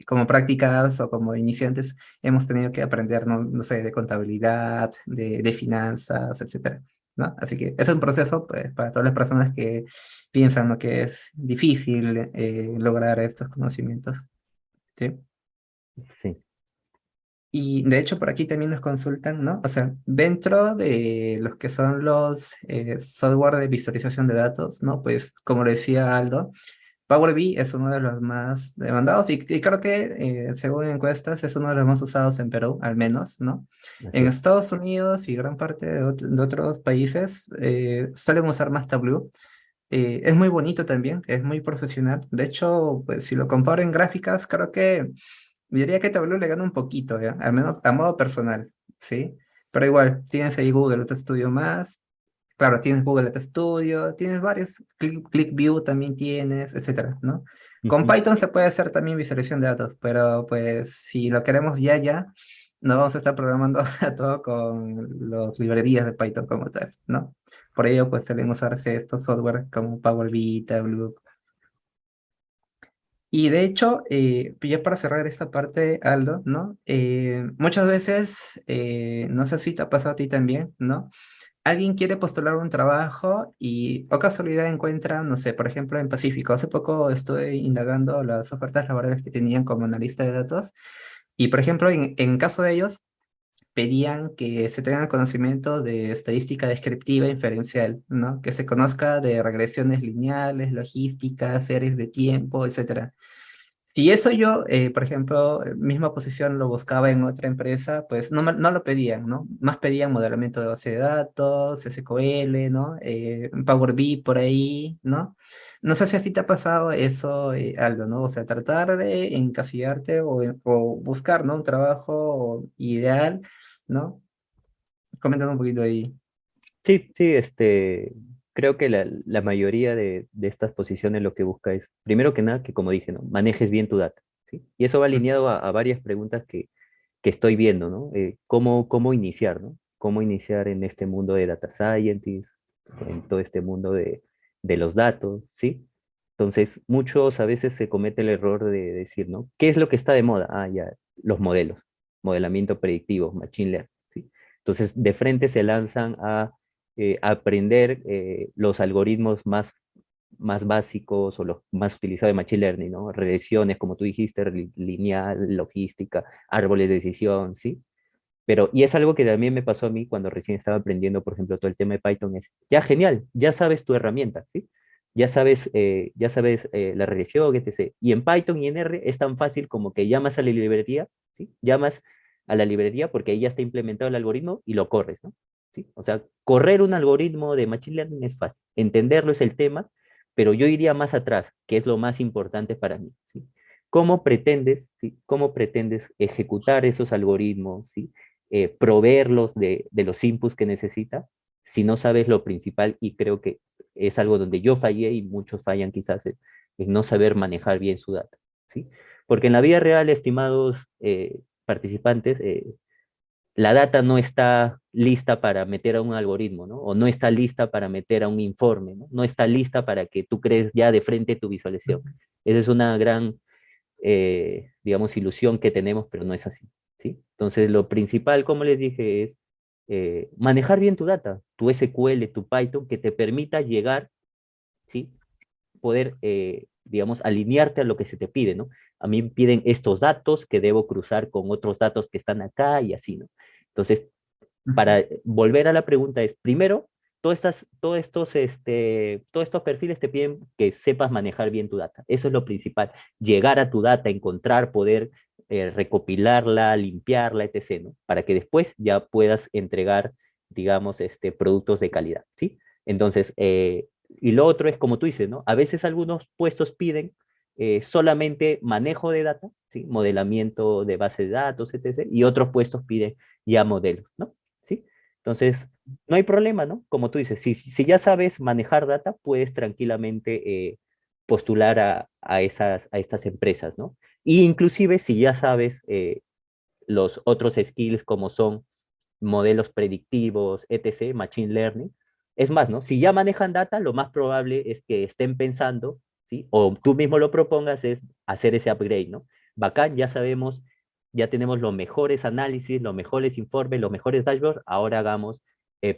como prácticas o como iniciantes, hemos tenido que aprender, no, no sé, de contabilidad, de finanzas, etcétera, ¿no? Así que es un proceso, pues, para todas las personas que piensan, ¿no? Que es difícil lograr estos conocimientos, ¿sí? Sí. Y de hecho por aquí también nos consultan, ¿no? O sea, dentro de los que son los software de visualización de datos, ¿no? Pues como lo decía Aldo, Power BI es uno de los más demandados y creo que según encuestas es uno de los más usados en Perú, al menos, ¿no? Así En es. Estados Unidos y gran parte de otros países suelen usar más Tableau. Es muy bonito también, es muy profesional. De hecho, pues si lo comparo en gráficas, creo que diría que Tableau le gana un poquito, ¿ya? Al menos a modo personal, ¿sí? Pero igual, tienes ahí Google Otro Studio más, claro, tienes Google Data Studio, tienes varios, ClickView también tienes, etcétera, ¿no? Con Ujú. Python se puede hacer también visualización de datos, pero pues si lo queremos ya, no vamos a estar programando todo con las librerías de Python como tal, ¿no? Por ello, pues suelen usarse estos software como Power BI, Tableau. Y de hecho, ya para cerrar esta parte, Aldo, ¿no? Muchas veces, no sé si te ha pasado a ti también, ¿no? Alguien quiere postular un trabajo y, o casualidad encuentra, no sé, por ejemplo, en Pacífico. Hace poco estuve indagando las ofertas laborales que tenían como analista de datos y, por ejemplo, en caso de ellos, pedían que se tenga conocimiento de estadística descriptiva inferencial, ¿no? Que se conozca de regresiones lineales, logística, series de tiempo, etcétera. Si eso yo, por ejemplo, misma posición lo buscaba en otra empresa, pues no lo pedían, ¿no? Más pedían modelamiento de base de datos, SQL, ¿no? Power BI por ahí, ¿no? No sé si así te ha pasado eso, Aldo, ¿no? O sea, tratar de encasillarte o buscar, ¿no? Un trabajo ideal, ¿no? Coméntame un poquito ahí. Sí, sí, creo que la mayoría de estas posiciones lo que busca es, primero que nada, que como dije, ¿no? Manejes bien tu data, ¿sí? Y eso va alineado a varias preguntas que estoy viendo, ¿no? ¿Cómo iniciar, ¿no? ¿Cómo iniciar en este mundo de data scientist, en todo este mundo de los datos, ¿sí? Entonces, muchos a veces se comete el error de decir, ¿no? ¿Qué es lo que está de moda? Ah, ya, los modelos, modelamiento predictivo, machine learning, ¿sí? Entonces, de frente se lanzan a aprender los algoritmos más básicos o los más utilizados de Machine Learning, ¿no? Regresiones, como tú dijiste, lineal, logística, árboles de decisión, ¿sí? Pero, y es algo que también me pasó a mí cuando recién estaba aprendiendo, por ejemplo, todo el tema de Python, es, ya genial, ya sabes tu herramienta, ¿sí? Ya sabes la regresión, etc. Y en Python y en R es tan fácil como que llamas a la librería, ¿sí? Llamas a la librería porque ahí ya está implementado el algoritmo y lo corres, ¿no? ¿Sí? O sea, correr un algoritmo de Machine Learning es fácil, entenderlo es el tema, pero yo iría más atrás, que es lo más importante para mí, ¿sí? ¿Cómo pretendes, ¿sí? ¿Cómo pretendes ejecutar esos algoritmos, ¿sí? Proveerlos de los inputs que necesita, si no sabes lo principal, y creo que es algo donde yo fallé y muchos fallan quizás en no saber manejar bien su data, ¿sí? Porque en la vida real, estimados participantes, la data no está lista para meter a un algoritmo, ¿no? O no está lista para meter a un informe, ¿no? No está lista para que tú crees ya de frente tu visualización. Esa es una gran, digamos, ilusión que tenemos, pero no es así, ¿sí? Entonces, lo principal, como les dije, es manejar bien tu data, tu SQL, tu Python, que te permita llegar, ¿sí? Poder, digamos, alinearte a lo que se te pide, ¿no? A mí me piden estos datos que debo cruzar con otros datos que están acá y así, ¿no? Entonces, Ujú. para volver a la pregunta es, primero, todos estos perfiles te piden que sepas manejar bien tu data. Eso es lo principal. Llegar a tu data, encontrar, poder recopilarla, limpiarla, etc., ¿no? Para que después ya puedas entregar, digamos, productos de calidad, ¿sí? Entonces, y lo otro es como tú dices, ¿no? A veces algunos puestos piden solamente manejo de data, ¿sí? Modelamiento de base de datos, etc. Y otros puestos piden ya modelos, ¿no? ¿Sí? Entonces, no hay problema, ¿no? Como tú dices, si ya sabes manejar data, puedes tranquilamente postular a estas empresas, ¿no? Y inclusive si ya sabes los otros skills como son modelos predictivos, etc., machine learning, es más, ¿no? Si ya manejan data, lo más probable es que estén pensando, ¿sí? O tú mismo lo propongas, es hacer ese upgrade, ¿no? Bacán, ya sabemos, ya tenemos los mejores análisis, los mejores informes, los mejores dashboards, ahora hagamos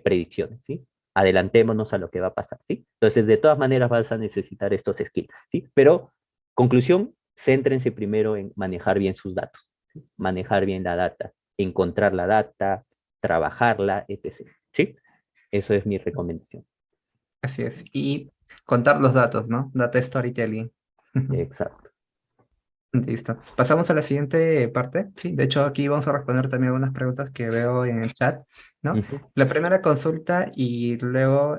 predicciones, ¿sí? Adelantémonos a lo que va a pasar, ¿sí? Entonces, de todas maneras vas a necesitar estos skills, ¿sí? Pero, conclusión, céntrense primero en manejar bien sus datos, ¿sí? Manejar bien la data, encontrar la data, trabajarla, etc. ¿Sí? Eso es mi recomendación. Así es. Y contar los datos, ¿no? Data storytelling. Exacto. Listo. Pasamos a la siguiente parte. Sí, de hecho aquí vamos a responder también algunas preguntas que veo en el chat, ¿no? Ujú. La primera consulta y luego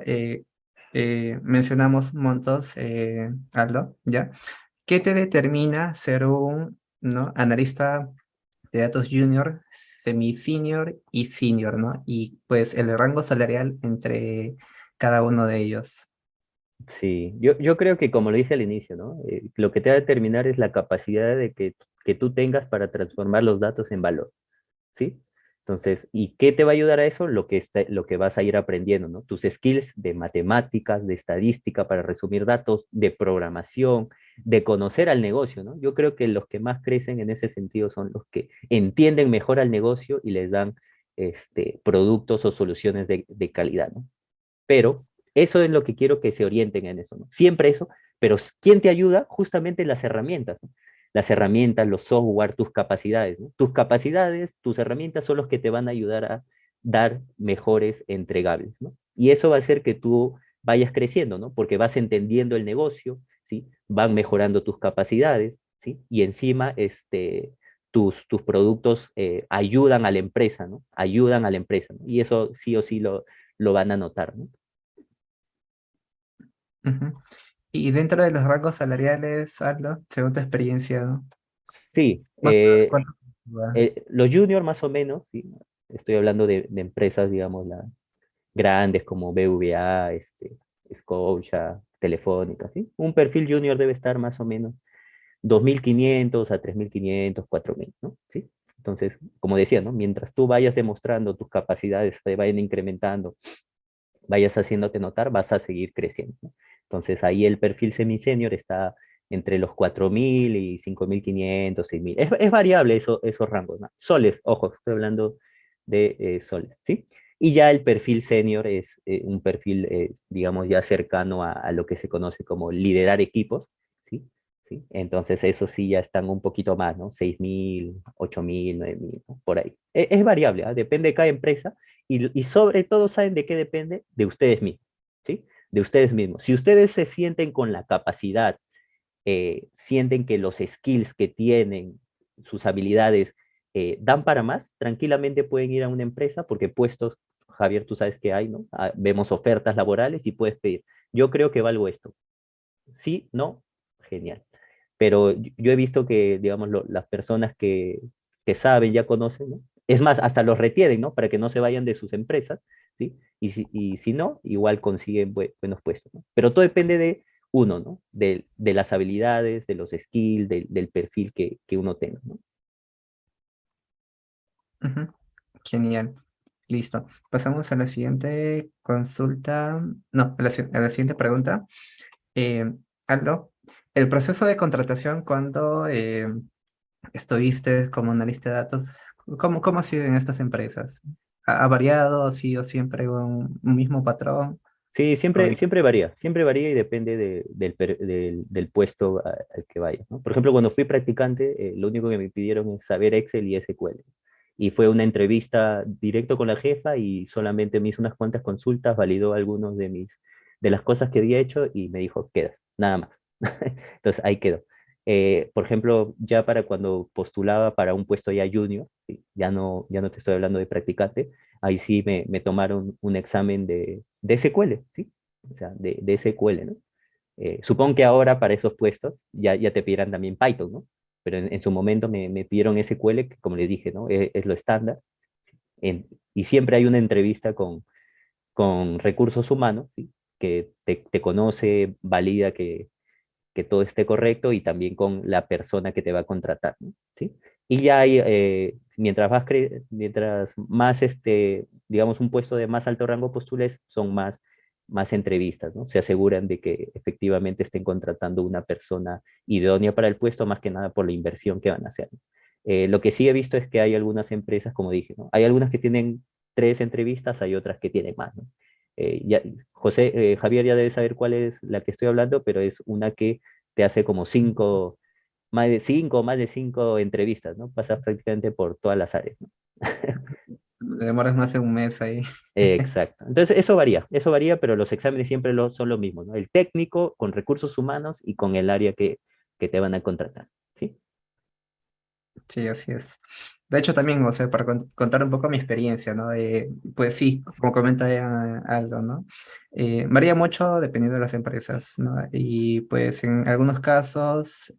mencionamos montos, Aldo, ¿ya? ¿Qué te determina ser un, ¿no? analista de datos junior, semi-senior y senior, ¿no? Y pues el rango salarial entre cada uno de ellos. Sí, yo creo que como lo dije al inicio, ¿no? Lo que te va a determinar es la capacidad que tú tengas para transformar los datos en valor. ¿Sí? Entonces, ¿y qué te va a ayudar a eso? Lo que vas a ir aprendiendo, ¿no? Tus skills de matemáticas, de estadística para resumir datos, de programación, de conocer al negocio, ¿no? Yo creo que los que más crecen en ese sentido son los que entienden mejor al negocio y les dan productos o soluciones de calidad, ¿no? Pero eso es lo que quiero que se orienten en eso, ¿no? Siempre eso, pero ¿quién te ayuda? Justamente las herramientas, ¿no? Las herramientas, los software, tus capacidades, ¿no? Tus capacidades, tus herramientas son los que te van a ayudar a dar mejores entregables, ¿no? Y eso va a hacer que tú vayas creciendo, ¿no? Porque vas entendiendo el negocio, ¿sí? Van mejorando tus capacidades, ¿sí? Y encima, tus productos ayudan a la empresa, ¿no? Ayudan a la empresa, ¿no? Y eso sí o sí lo van a notar, ¿no? Ujú. Y dentro de los rangos salariales, Aldo, según tu experiencia, ¿no? Sí, ¿Cuánto va? los juniors más o menos, ¿sí? Estoy hablando de empresas, digamos, grandes como BVA, Scotia, Telefónica, ¿sí? Un perfil junior debe estar más o menos 2.500 a 3.500, 4.000, ¿no? ¿Sí? Entonces, como decía, ¿no? Mientras tú vayas demostrando tus capacidades, te vayan incrementando, vayas haciéndote notar, vas a seguir creciendo, ¿no? Entonces, ahí el perfil semi-senior está entre los 4.000 y 5.500, 6.000. Es variable esos rangos, ¿no? Soles, ojo, estoy hablando de soles, ¿sí? Y ya el perfil senior es un perfil, digamos, ya cercano a lo que se conoce como liderar equipos, ¿sí? ¿Sí? Entonces, eso sí ya están un poquito más, ¿no? 6.000, 8.000, 9.000, ¿no? Por ahí. Es variable, ¿ah? Depende de cada empresa y sobre todo, ¿saben de qué depende? De ustedes mismos, ¿sí? De ustedes mismos. Si ustedes se sienten con la capacidad, sienten que los skills que tienen, sus habilidades, dan para más, tranquilamente pueden ir a una empresa porque puestos, Javier, tú sabes que hay, ¿no? Vemos ofertas laborales y puedes pedir, yo creo que valgo esto. Sí, no, genial. Pero yo he visto que, digamos, las personas que saben, ya conocen, ¿no? Es más, hasta los retienen, ¿no? Para que no se vayan de sus empresas, ¿sí? Y si no, igual consiguen buenos puestos, ¿no? Pero todo depende de uno, ¿no? De las habilidades, de los skills, del perfil que uno tenga, ¿no? Ujú. Genial. Listo. Pasamos a la siguiente consulta. No, a la siguiente pregunta. Eh, Aldo, el proceso de contratación cuando estuviste como analista de datos, ¿cómo ha sido en estas empresas? ¿Ha variado? ¿Ha sido siempre un mismo patrón? Sí, ¿O siempre varía y depende del puesto al que vayas, ¿no? Por ejemplo, cuando fui practicante, lo único que me pidieron es saber Excel y SQL. Y fue una entrevista directo con la jefa y solamente me hizo unas cuantas consultas, validó algunos de las cosas que había hecho y me dijo, quedas, nada más. Entonces ahí quedó. Por ejemplo, ya para cuando postulaba para un puesto ya junior, ¿sí? Ya no te estoy hablando de practicante, ahí sí me tomaron un examen de SQL, ¿sí? O sea, de SQL, ¿no? Supongo que ahora para esos puestos ya te pedirán también Python, ¿no? Pero en su momento me pidieron SQL, que como les dije, ¿no? Es lo estándar. Y siempre hay una entrevista con recursos humanos, ¿sí? Que te conoce, valida que todo esté correcto y también con la persona que te va a contratar, ¿no? ¿Sí? Y ya hay, mientras más, digamos, un puesto de más alto rango postules, son más entrevistas, ¿no? Se aseguran de que efectivamente estén contratando una persona idónea para el puesto, más que nada por la inversión que van a hacer, ¿no? Lo que sí he visto es que hay algunas empresas, como dije, ¿no? Hay algunas que tienen 3 entrevistas, hay otras que tienen más, ¿no? Javier ya debe saber cuál es la que estoy hablando, pero es una que te hace como más de cinco entrevistas, ¿no? Pasas prácticamente por todas las áreas, ¿no? demoras más de un mes ahí? Exacto. Entonces, eso varía, pero los exámenes siempre son lo mismo, ¿no? El técnico con recursos humanos y con el área que te van a contratar, ¿sí? Sí, así es. De hecho, también, o sea, para contar un poco mi experiencia, ¿no? Pues sí, como comenta Aldo, ¿no? Varía mucho dependiendo de las empresas, ¿no? Y pues en algunos casos,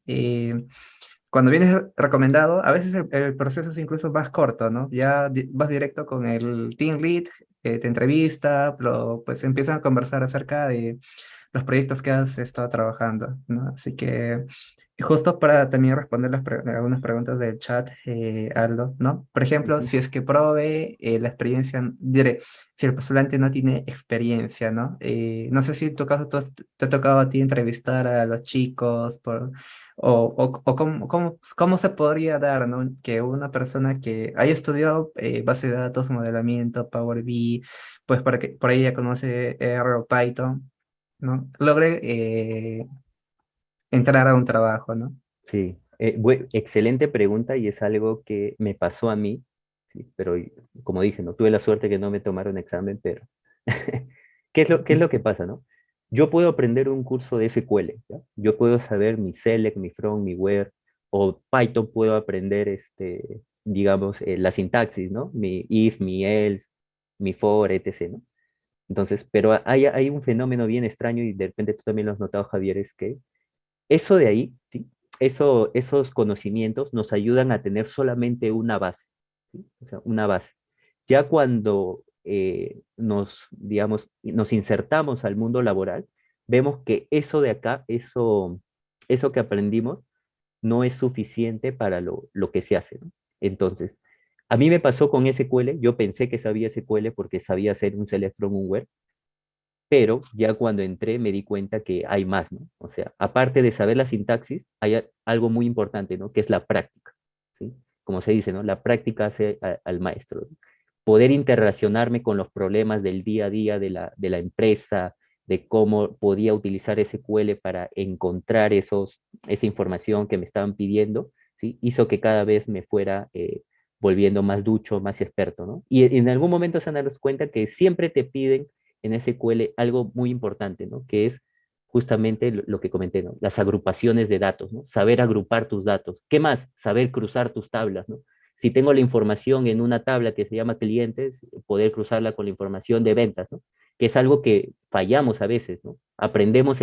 cuando vienes recomendado, a veces el proceso es incluso más corto, ¿no? Ya vas directo con el team lead, te entrevista, pues empiezan a conversar acerca de los proyectos que has estado trabajando, ¿no? Así que justo para también responder algunas preguntas del chat, Aldo, ¿no? Por ejemplo, Ujú. si es que prove la experiencia, diré, si el postulante no tiene experiencia, ¿no? No sé si en tu caso te ha tocado a ti entrevistar a los chicos o cómo se podría dar, ¿no? Que una persona que haya estudiado base de datos, modelamiento, Power BI, pues para que por ahí ya conoce R o Python, ¿no? Logre entrar a un trabajo, ¿no? Sí, excelente pregunta y es algo que me pasó a mí, sí, pero como dije, no tuve la suerte que no me tomaron examen, pero ¿qué es lo que pasa, no? Yo puedo aprender un curso de SQL, ¿ya? Yo puedo saber mi select, mi from, mi where, o Python puedo aprender, digamos, la sintaxis, ¿no? Mi if, mi else, mi for, etc., ¿no? Entonces, pero hay un fenómeno bien extraño y de repente tú también lo has notado, Javier, es que eso de ahí, ¿sí? Esos conocimientos nos ayudan a tener solamente una base, ¿sí? O sea, una base. Ya cuando digamos, nos insertamos al mundo laboral, vemos que eso de acá, eso que aprendimos, no es suficiente para lo que se hace, ¿no? Entonces, a mí me pasó con SQL, yo pensé que sabía SQL porque sabía hacer un select from un where, pero ya cuando entré me di cuenta que hay más, ¿no? O sea, aparte de saber la sintaxis, hay algo muy importante, ¿no? Que es la práctica, ¿sí? Como se dice, ¿no? La práctica hace al maestro, ¿no? Poder interrelacionarme con los problemas del día a día de la empresa, de cómo podía utilizar SQL para encontrar esa información que me estaban pidiendo, ¿sí? Hizo que cada vez me fuera volviendo más ducho, más experto, ¿no? Y en algún momento se han dado cuenta que siempre te piden en SQL algo muy importante, ¿no? Que es justamente lo que comenté, ¿no? Las agrupaciones de datos, ¿no? Saber agrupar tus datos. ¿Qué más? Saber cruzar tus tablas, ¿no? Si tengo la información en una tabla que se llama clientes, poder cruzarla con la información de ventas, ¿no? Que es algo que fallamos a veces, ¿no? Aprendemos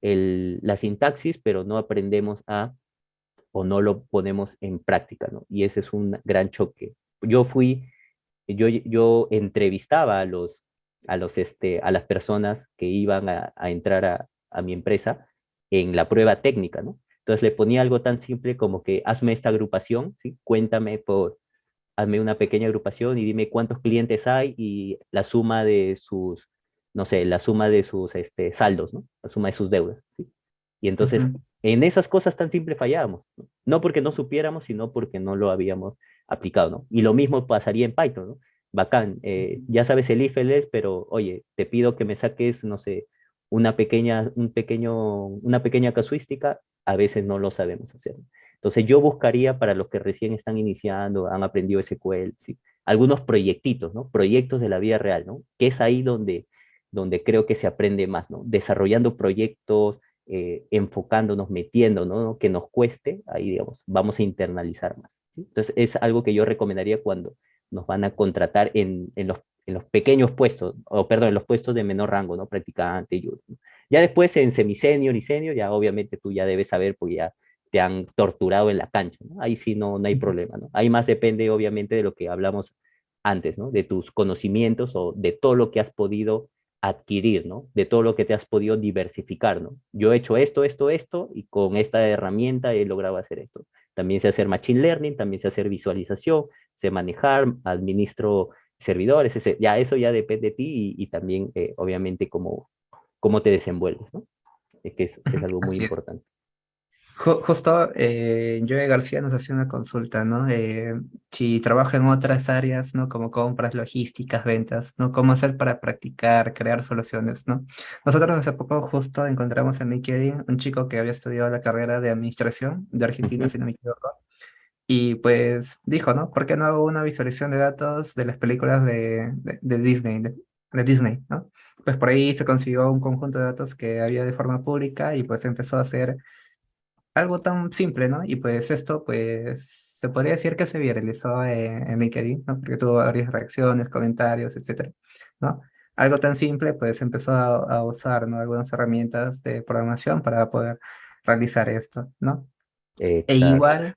la sintaxis, pero no aprendemos o no lo ponemos en práctica, ¿no? Y ese es un gran choque. Yo entrevistaba a las personas que iban a entrar a mi empresa en la prueba técnica, ¿no? Entonces le ponía algo tan simple como que hazme esta agrupación, ¿sí? Hazme una pequeña agrupación y dime cuántos clientes hay y la suma de sus, no sé, la suma de sus saldos, ¿no? La suma de sus deudas, ¿sí? Y entonces, Ujú. en esas cosas tan simples fallábamos, ¿no? No porque no supiéramos, sino porque no lo habíamos aplicado, ¿no? Y lo mismo pasaría en Python, ¿no? Bacán, ya sabes el if, el else, pero oye, te pido que me saques, no sé, una pequeña casuística, a veces no lo sabemos hacer. Entonces yo buscaría para los que recién están iniciando, han aprendido SQL, ¿sí? Algunos proyectitos, ¿no? Proyectos de la vida real, ¿no? Que es ahí donde creo que se aprende más, ¿no? Desarrollando proyectos, enfocándonos, metiéndonos, ¿no? Que nos cueste, ahí digamos, vamos a internalizar más, ¿sí? Entonces es algo que yo recomendaría cuando nos van a contratar en los pequeños puestos, o perdón, en los puestos de menor rango, ¿no? Practicante, junior, ¿no? Ya después en semisenior y senior, ya obviamente tú ya debes saber, porque ya te han torturado en la cancha, ¿no? Ahí sí no hay problema, ¿no? Ahí más depende obviamente de lo que hablamos antes, ¿no? De tus conocimientos o de todo lo que has podido adquirir, ¿no? De todo lo que te has podido diversificar, ¿no? Yo he hecho esto, y con esta herramienta he logrado hacer esto. También sé hacer machine learning, también sé hacer visualización, sé manejar, administro servidores, ya eso ya depende de ti y también, obviamente, cómo te desenvuelves, ¿no? Que es algo muy Así es. importante. Justo Joe García nos hacía una consulta, ¿no? Si trabaja en otras áreas, ¿no? Como compras, logísticas, ventas, ¿no? ¿Cómo hacer para practicar, crear soluciones, ¿no? Nosotros hace poco justo encontramos en LinkedIn un chico que había estudiado la carrera de administración de Argentina, Ujú. si no me equivoco, y pues dijo, ¿no? ¿Por qué no hago una visualización de datos de las películas de Disney, de Disney, ¿no? Pues por ahí se consiguió un conjunto de datos que había de forma pública y pues empezó a hacer algo tan simple, ¿no? Y pues esto, pues, se podría decir que se viralizó en LinkedIn, ¿no? Porque tuvo varias reacciones, comentarios, etcétera, ¿no? Algo tan simple, pues empezó a usar, ¿no? Algunas herramientas de programación para poder realizar esto, ¿no? E Exacto. igual,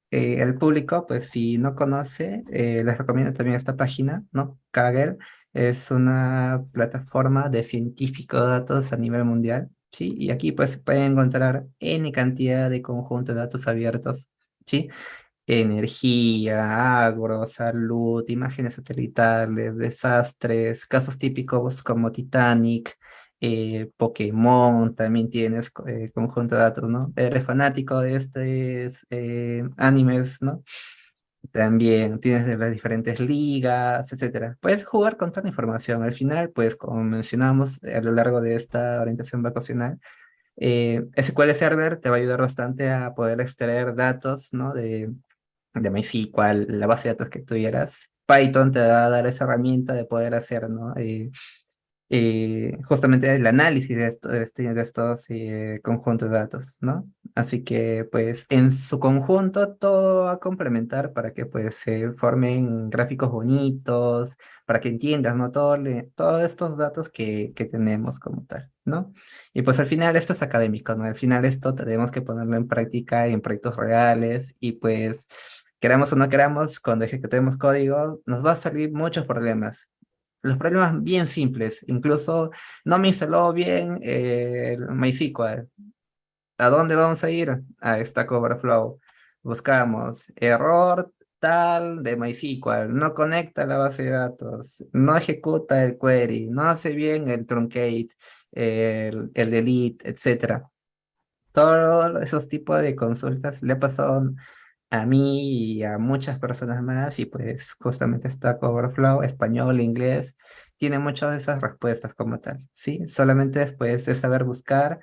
el público, pues si no conoce, les recomiendo también esta página, ¿no? Kaggle es una plataforma de científico de datos a nivel mundial, ¿sí? Y aquí pues se pueden encontrar N cantidad de conjuntos de datos abiertos, ¿sí? Energía, agro, salud, imágenes satelitales, desastres, casos típicos como Titanic, Pokémon, también tienes conjunto de datos, ¿no? Eres fanático de estos animes, ¿no? También tienes de las diferentes ligas, etcétera. Puedes jugar con toda la información. Al final, pues, como mencionamos a lo largo de esta orientación vacacional, SQL Server te va a ayudar bastante a poder extraer datos, ¿no? De MySQL, la base de datos que tuvieras. Python te va a dar esa herramienta de poder hacer, ¿no? justamente el análisis de estos conjuntos de datos, ¿no? Así que, pues, en su conjunto todo va a complementar para que, pues, se formen gráficos bonitos, para que entiendas, ¿no? Todos estos datos que tenemos como tal, ¿no? Y pues al final esto es académico, ¿no? Al final esto tenemos que ponerlo en práctica en proyectos reales y pues queramos o no queramos, cuando ejecutemos código, nos va a salir muchos problemas. Los problemas bien simples, incluso no me instaló bien el MySQL. ¿A dónde vamos a ir? A Stack Overflow. Buscamos error tal de MySQL, no conecta la base de datos, no ejecuta el query, no hace bien el truncate, el delete, etcétera. Todos esos tipos de consultas le ha pasado a mí y a muchas personas más, y pues justamente Stack Overflow, español, inglés, tiene muchas de esas respuestas como tal, ¿sí? Solamente después es saber buscar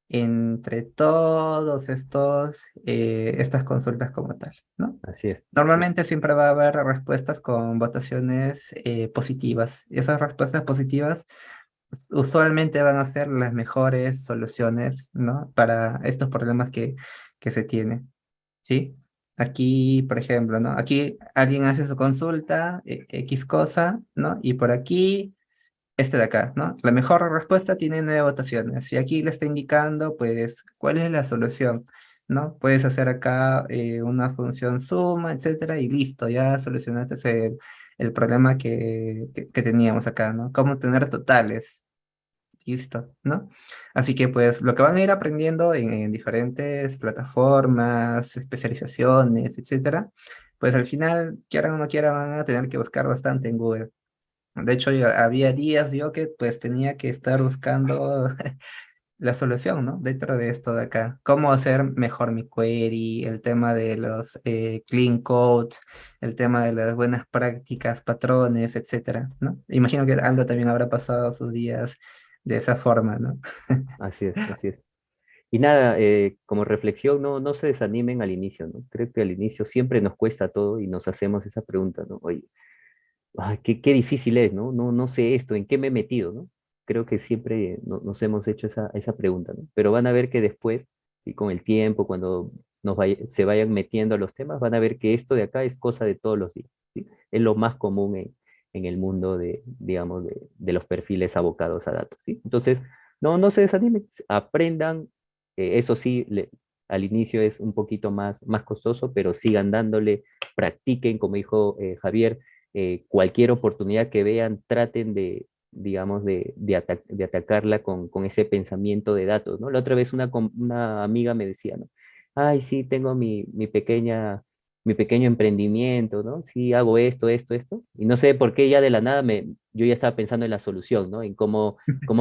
entre todos estas consultas como tal, ¿no? Así es, así es. Normalmente siempre va a haber respuestas con votaciones positivas, y esas respuestas positivas usualmente van a ser las mejores soluciones, ¿no? Para estos problemas que se tienen. ¿Sí? Aquí, por ejemplo, ¿no? Aquí alguien hace su consulta, X cosa, ¿no? Y por aquí, este de acá, ¿no? La mejor respuesta tiene 9 votaciones. Y aquí le está indicando, pues, cuál es la solución, ¿no? Puedes hacer acá una función suma, etcétera, y listo, ya solucionaste el problema que teníamos acá, ¿no? Cómo tener totales. Listo, ¿no? Así que pues lo que van a ir aprendiendo en diferentes plataformas, especializaciones, etcétera, pues al final, quieran o no quieran, van a tener que buscar bastante en Google. De hecho, había días yo que pues tenía que estar buscando la solución, ¿no? Dentro de esto de acá. Cómo hacer mejor mi query, el tema de los clean codes, el tema de las buenas prácticas, patrones, etcétera, ¿no? Imagino que Aldo también habrá pasado sus días de esa forma, ¿no? Así es, así es. Y nada, como reflexión, no se desanimen al inicio, ¿no? Creo que al inicio siempre nos cuesta todo y nos hacemos esa pregunta, ¿no? Oye, ay, qué difícil es, ¿no? No sé esto, ¿en qué me he metido, ¿no? Creo que siempre nos hemos hecho esa pregunta, ¿no? Pero van a ver que después, y con el tiempo, cuando se vayan metiendo a los temas, van a ver que esto de acá es cosa de todos los días, ¿sí? Es lo más común en el mundo de, digamos, de los perfiles abocados a datos, ¿sí? Entonces, no se desanimen, aprendan, eso sí, al inicio es un poquito más costoso, pero sigan dándole, practiquen, como dijo Javier, cualquier oportunidad que vean, traten de, digamos, de atacarla con ese pensamiento de datos, ¿no? La otra vez una amiga me decía, ¿no? Ay, sí, tengo mi pequeño emprendimiento, ¿no? Sí, hago esto, y no sé por qué ya de la nada yo ya estaba pensando en la solución, ¿no? En cómo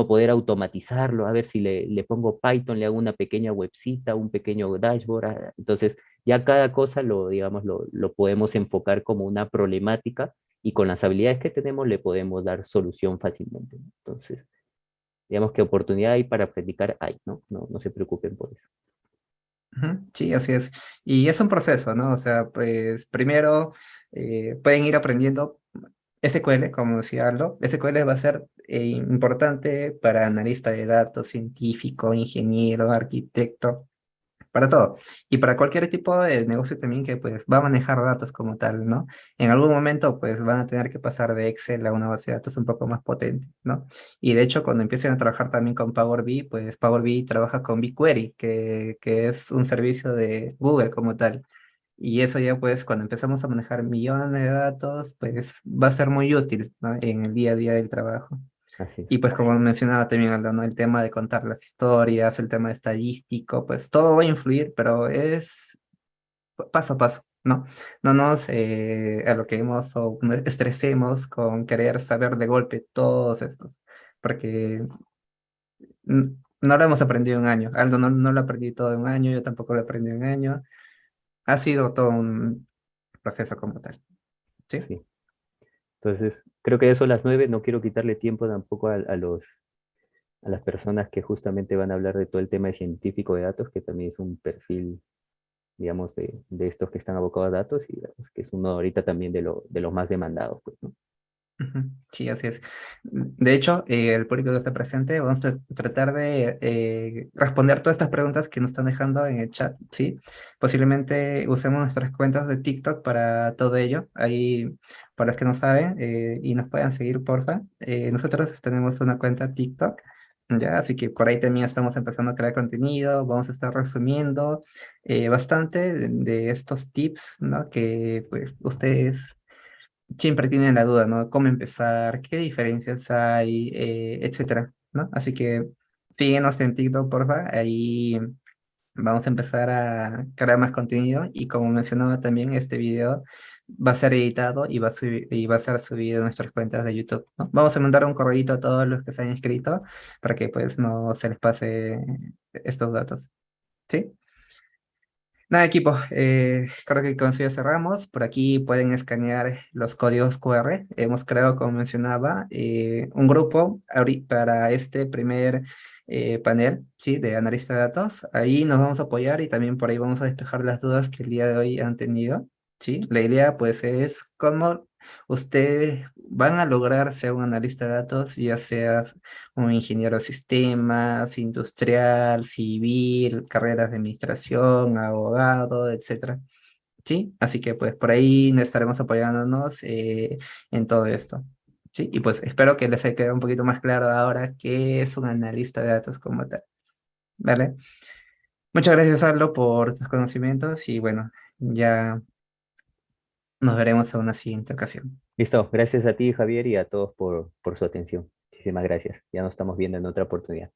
poder automatizarlo, a ver si le pongo Python, le hago una pequeña webcita, un pequeño dashboard, entonces ya cada cosa digamos, lo podemos enfocar como una problemática y con las habilidades que tenemos le podemos dar solución fácilmente, ¿no? Entonces, digamos que oportunidad hay para practicar hay, ¿no? No se preocupen por eso. Ujú, sí, así es. Y es un proceso, ¿no? O sea, pues primero pueden ir aprendiendo SQL, como decía Aldo. SQL va a ser importante para analista de datos, científico, ingeniero, arquitecto, para todo. Y para cualquier tipo de negocio también que pues va a manejar datos como tal, ¿no? En algún momento pues van a tener que pasar de Excel a una base de datos un poco más potente, ¿no? Y de hecho cuando empiecen a trabajar también con Power BI, pues Power BI trabaja con BigQuery, que es un servicio de Google como tal. Y eso ya pues cuando empezamos a manejar millones de datos, pues va a ser muy útil, ¿no? En el día a día del trabajo. Así es. Y pues como mencionaba también Aldo, ¿no? El tema de contar las historias, el tema estadístico, pues todo va a influir, pero es paso a paso, ¿no? No nos a lo que hemos o no estresemos con querer saber de golpe todos estos, porque no lo hemos aprendido en un año. Aldo no lo aprendí todo en un año, yo tampoco lo aprendí en un año. Ha sido todo un proceso como tal, ¿sí? Sí. Entonces, creo que eso a las 9 no quiero quitarle tiempo tampoco a las personas que justamente van a hablar de todo el tema de científico de datos, que también es un perfil, digamos, de estos que están abocados a datos y digamos, que es uno ahorita también de los más demandados, pues, ¿no? Ujú, sí, así es. De hecho, el público que está presente, vamos a tratar de responder todas estas preguntas que nos están dejando en el chat, ¿sí? Posiblemente usemos nuestras cuentas de TikTok para todo ello. Ahí, para los que no saben, y nos puedan seguir, porfa. Nosotros tenemos una cuenta TikTok, ¿ya? Así que por ahí también estamos empezando a crear contenido. Vamos a estar resumiendo bastante de estos tips, ¿no? Que pues ustedes siempre tienen la duda, ¿no? ¿Cómo empezar? ¿Qué diferencias hay? Etcétera, ¿no? Así que síguenos en TikTok, porfa. Ahí vamos a empezar a crear más contenido y como mencionaba también, este video va a ser editado y y va a ser subido a nuestras cuentas de YouTube, ¿no? Vamos a mandar un correo a todos los que se han inscrito para que pues no se les pase estos datos, ¿sí? Nada, equipo, creo que con eso ya cerramos. Por aquí pueden escanear los códigos QR. Hemos creado, como mencionaba, un grupo para este primer panel, ¿sí? De analista de datos. Ahí nos vamos a apoyar y también por ahí vamos a despejar las dudas que el día de hoy han tenido, ¿sí? La idea, pues, es cómo ustedes van a lograr ser un analista de datos, ya sea un ingeniero de sistemas, industrial, civil, carreras de administración, abogado, etcétera. ¿Sí? Así que pues por ahí estaremos apoyándonos en todo esto. ¿Sí? Y pues espero que les haya quedado un poquito más claro ahora qué es un analista de datos como tal. ¿Vale? Muchas gracias, Arlo, por tus conocimientos y bueno, ya nos veremos en una siguiente ocasión. Listo, gracias a ti, Javier, y a todos por su atención. Muchísimas gracias. Ya nos estamos viendo en otra oportunidad.